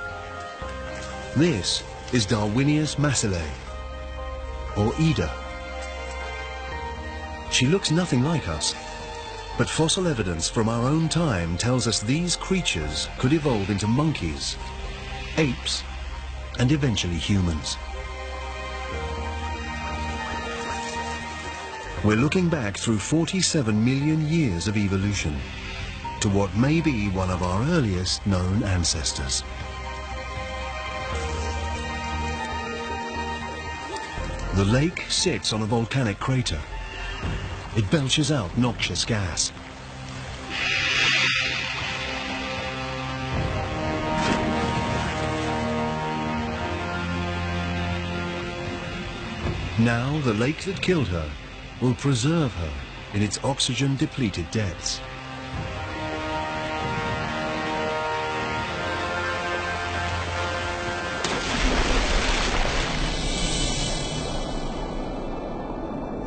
This is Darwinius massilae, or Ida. She looks nothing like us, but fossil evidence from our own time tells us these creatures could evolve into monkeys, apes, and eventually humans. We're looking back through 47 million years of evolution to what may be one of our earliest known ancestors. The lake sits on a volcanic crater. It belches out noxious gas. Now the lake that killed her will preserve her in its oxygen-depleted depths.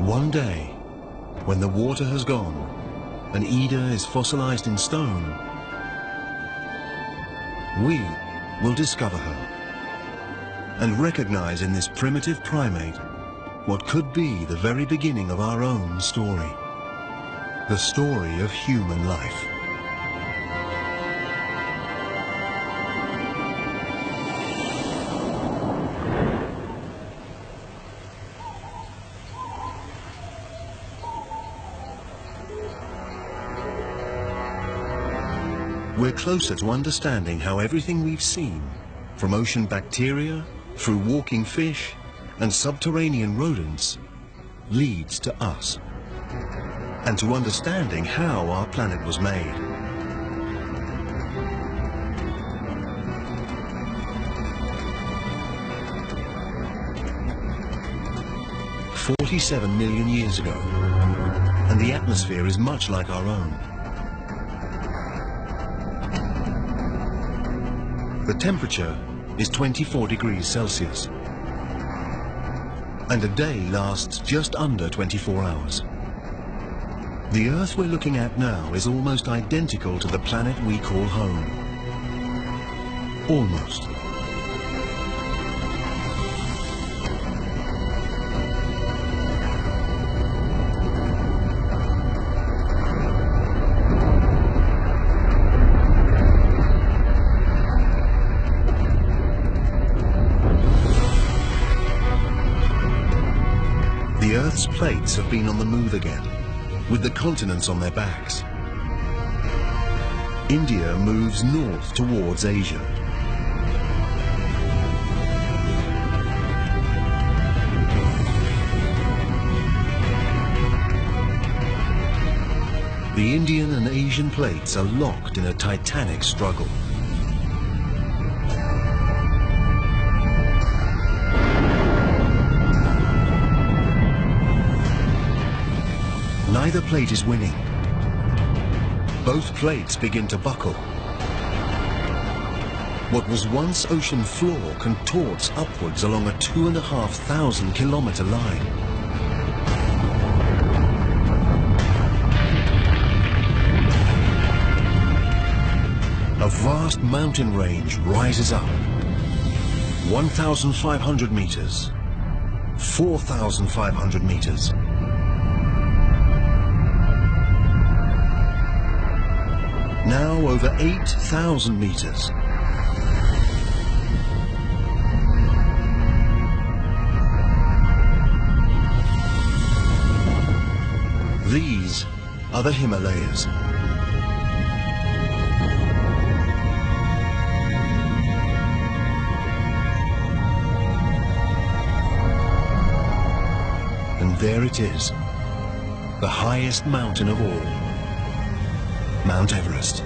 One day, when the water has gone and Ida is fossilized in stone, we will discover her and recognize in this primitive primate what could be the very beginning of our own story, the story of human life. We're closer to understanding how everything we've seen, from ocean bacteria, through walking fish, and subterranean rodents, leads to us, and to understanding how our planet was made. "47 million years ago, and the atmosphere is much like our own. The temperature is 24 degrees Celsius. And a day lasts just under 24 hours. The Earth we're looking at now is almost identical to the planet we call home. Almost. The Earth's plates have been on the move again, with the continents on their backs. India moves north towards Asia. the Indian and Asian plates are locked in a titanic struggle. Neither plate is winning. Both plates begin to buckle. What was once ocean floor contorts upwards along a 2,500 kilometer line. A vast mountain range rises up. 1,500 meters, 4,500 meters. Now over 8,000 meters. These are the Himalayas. And there it is, the highest mountain of all, Mount Everest.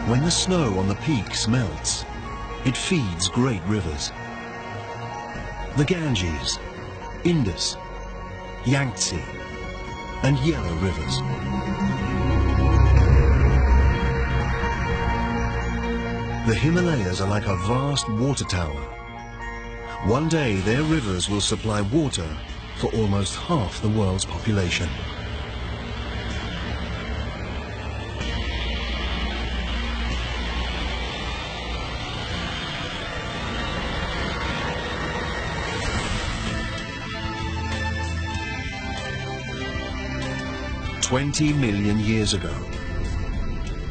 When the snow on the peaks melts, it feeds great rivers. The Ganges, Indus, Yangtze, and Yellow rivers. The Himalayas are like a vast water tower. One day their rivers will supply water for almost half the world's population. "20 million years ago,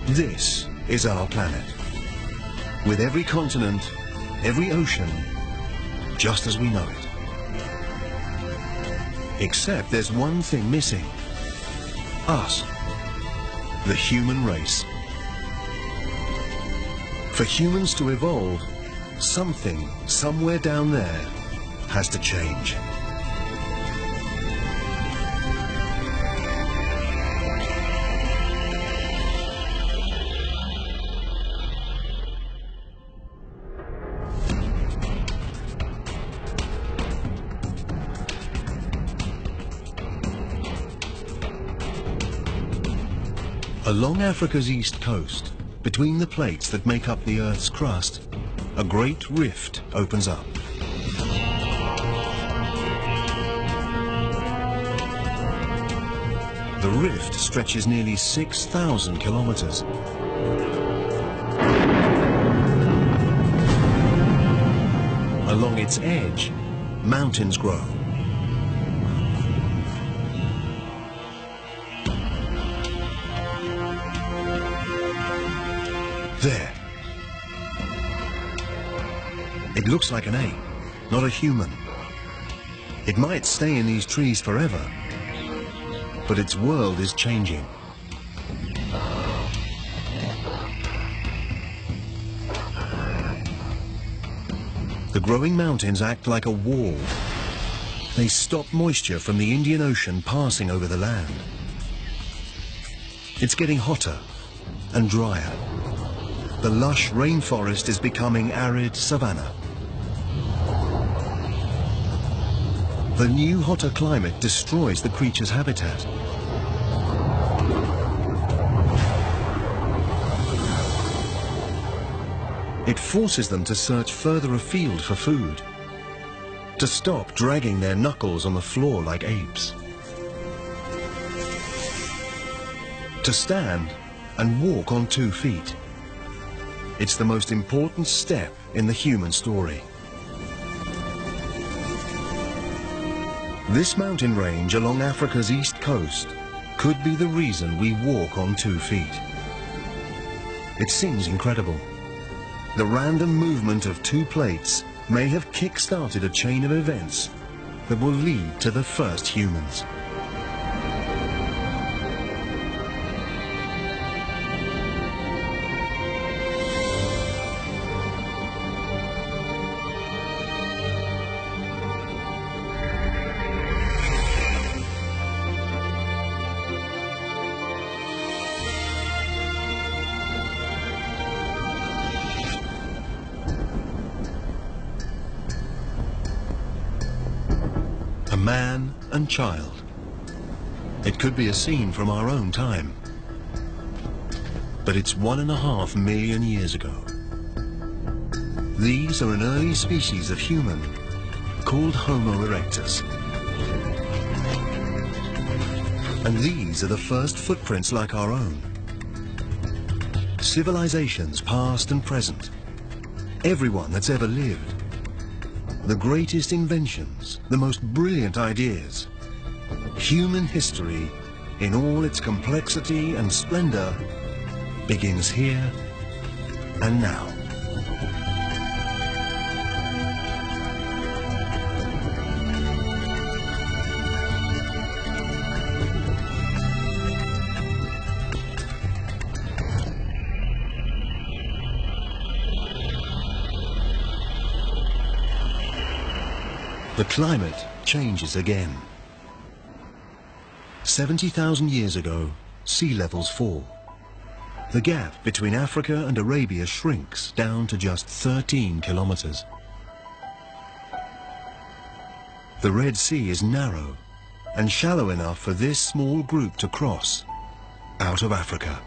this is our planet, with every continent, every ocean, just as we know it. Except there's one thing missing. Us, the human race. For humans to evolve, something somewhere down there has to change." Along Africa's east coast, between the plates that make up the Earth's crust, a great rift opens up. The rift stretches nearly 6,000 kilometers. Along its edge, mountains grow. There. It looks like an ape, not a human. It might stay in these trees forever, but its world is changing. The growing mountains act like a wall. They stop moisture from the Indian Ocean passing over the land. It's getting hotter and drier. The lush rainforest is becoming arid savanna. The new hotter climate destroys the creature's habitat. It forces them to search further afield for food, to stop dragging their knuckles on the floor like apes, to stand and walk on 2 feet. It's the most important step in the human story. This mountain range along Africa's east coast could be the reason we walk on 2 feet. It seems incredible. The random movement of 2 plates may have kick-started a chain of events that will lead to the first humans. man and child. It could be a scene from our own time, but it's 1.5 million years ago. These are an early species of human called Homo erectus. And these are the first footprints like our own. Civilizations past and present, everyone that's ever lived, the greatest inventions, the most brilliant ideas, human history in all its complexity and splendor begins here and now. The climate changes again. 70,000 years ago, sea levels fall. The gap between Africa and Arabia shrinks down to just 13 kilometers. The Red Sea is narrow and shallow enough for this small group to cross out of Africa.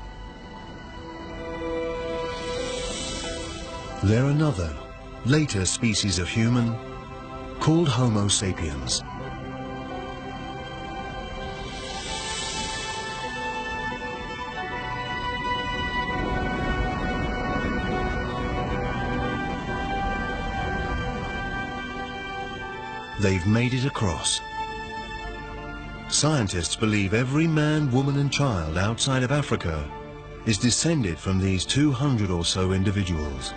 They're another, later species of human called Homo sapiens. They've made it across. Scientists believe every man, woman and child outside of Africa is descended from these 200 or so individuals.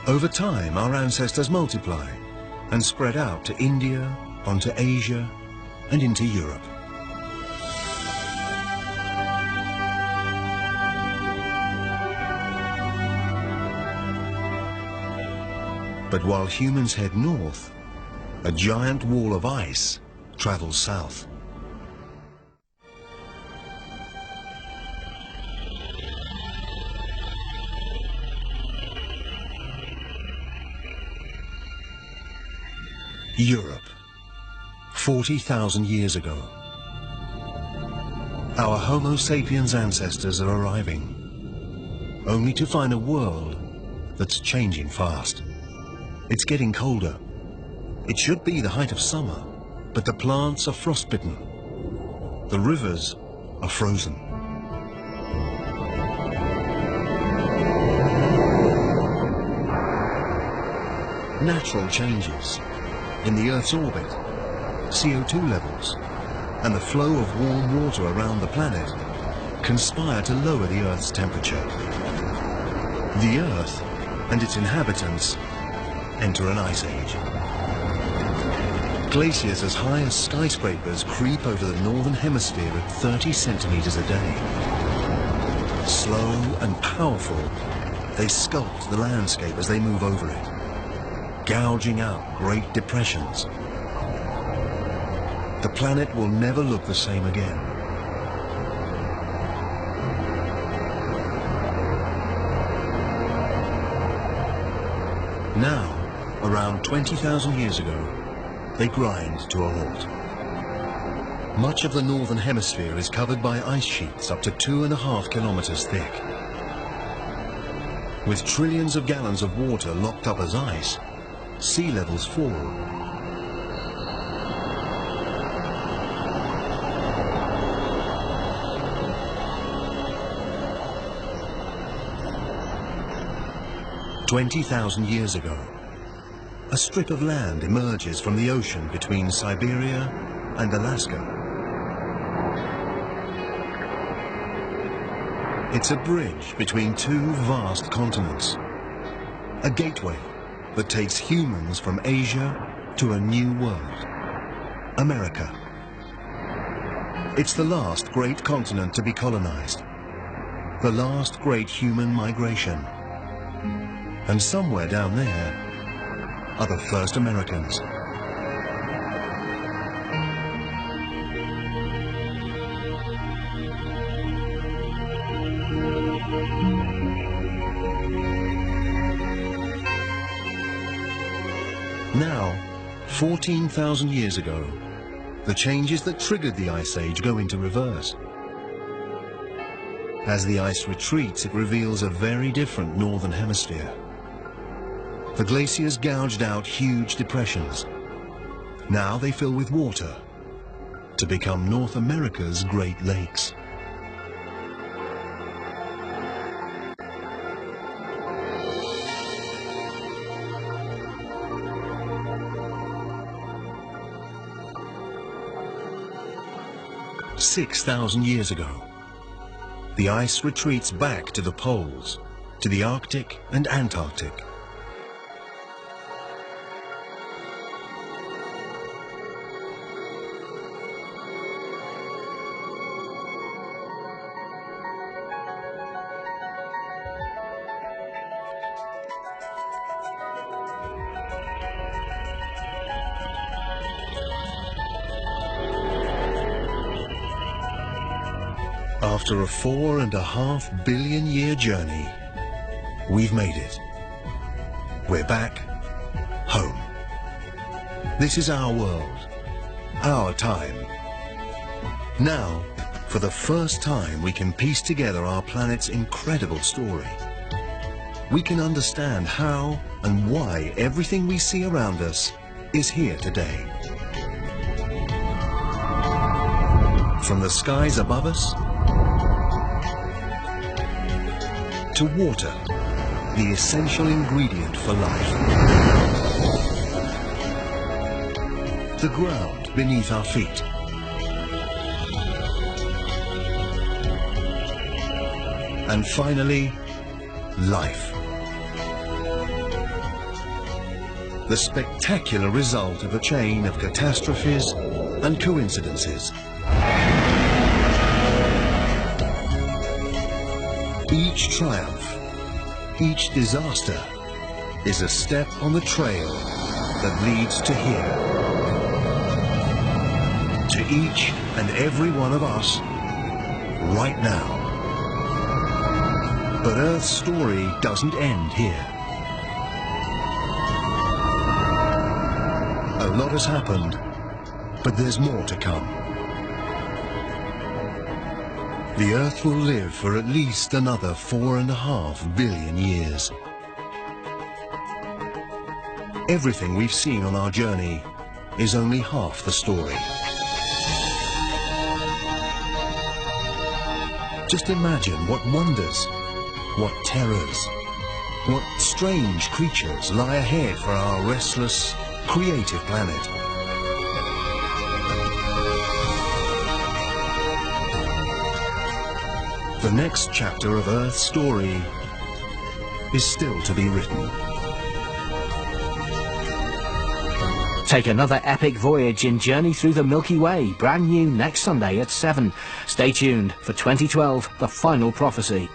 Over time, our ancestors multiply and spread out to India, onto Asia, and into Europe. But while humans head north, a giant wall of ice travels south. Europe, 40,000 years ago. Our Homo sapiens ancestors are arriving, only to find a world that's changing fast. It's getting colder. It should be the height of summer, but the plants are frostbitten. The rivers are frozen. Natural changes in the Earth's orbit, CO2 levels, and the flow of warm water around the planet conspire to lower the Earth's temperature. The Earth and its inhabitants enter an ice age. Glaciers as high as skyscrapers creep over the northern hemisphere at 30 centimeters a day. Slow and powerful, they sculpt the landscape as they move over it, gouging out great depressions. The planet will never look the same again. Now, around 20,000 years ago, they grind to a halt. Much of the northern hemisphere is covered by ice sheets up to 2.5 kilometers thick. With trillions of gallons of water locked up as ice, sea levels fall. "20,000 years ago, a strip of land emerges from the ocean between Siberia and Alaska. It's a bridge between two vast continents, a gateway that takes humans from Asia to a new world, America. It's the last great continent to be colonized, the last great human migration. And somewhere down there are the first Americans. Now, 14,000 years ago, the changes that triggered the Ice Age go into reverse. As the ice retreats, it reveals a very different northern hemisphere. The glaciers gouged out huge depressions. Now they fill with water to become North America's Great Lakes. "6,000 years ago, the ice retreats back to the poles, to the Arctic and Antarctic. After a 4.5 billion year journey, we've made it. We're back home. This is our world, our time. Now, for the first time, we can piece together our planet's incredible story. We can understand how and why everything we see around us is here today. From the skies above us, to water, the essential ingredient for life. The ground beneath our feet. And finally, life. The spectacular result of a chain of catastrophes and coincidences. Each triumph, each disaster, is a step on the trail that leads to here. To each and every one of us, right now. But Earth's story doesn't end here. A lot has happened, but there's more to come. The Earth will live for at least another 4.5 billion years. Everything we've seen on our journey is only half the story. Just imagine what wonders, what terrors, what strange creatures lie ahead for our restless, creative planet. The next chapter of Earth's story is still to be written. Take another epic voyage in Journey Through the Milky Way, brand new next Sunday at 7. Stay tuned for 2012, The Final Prophecy.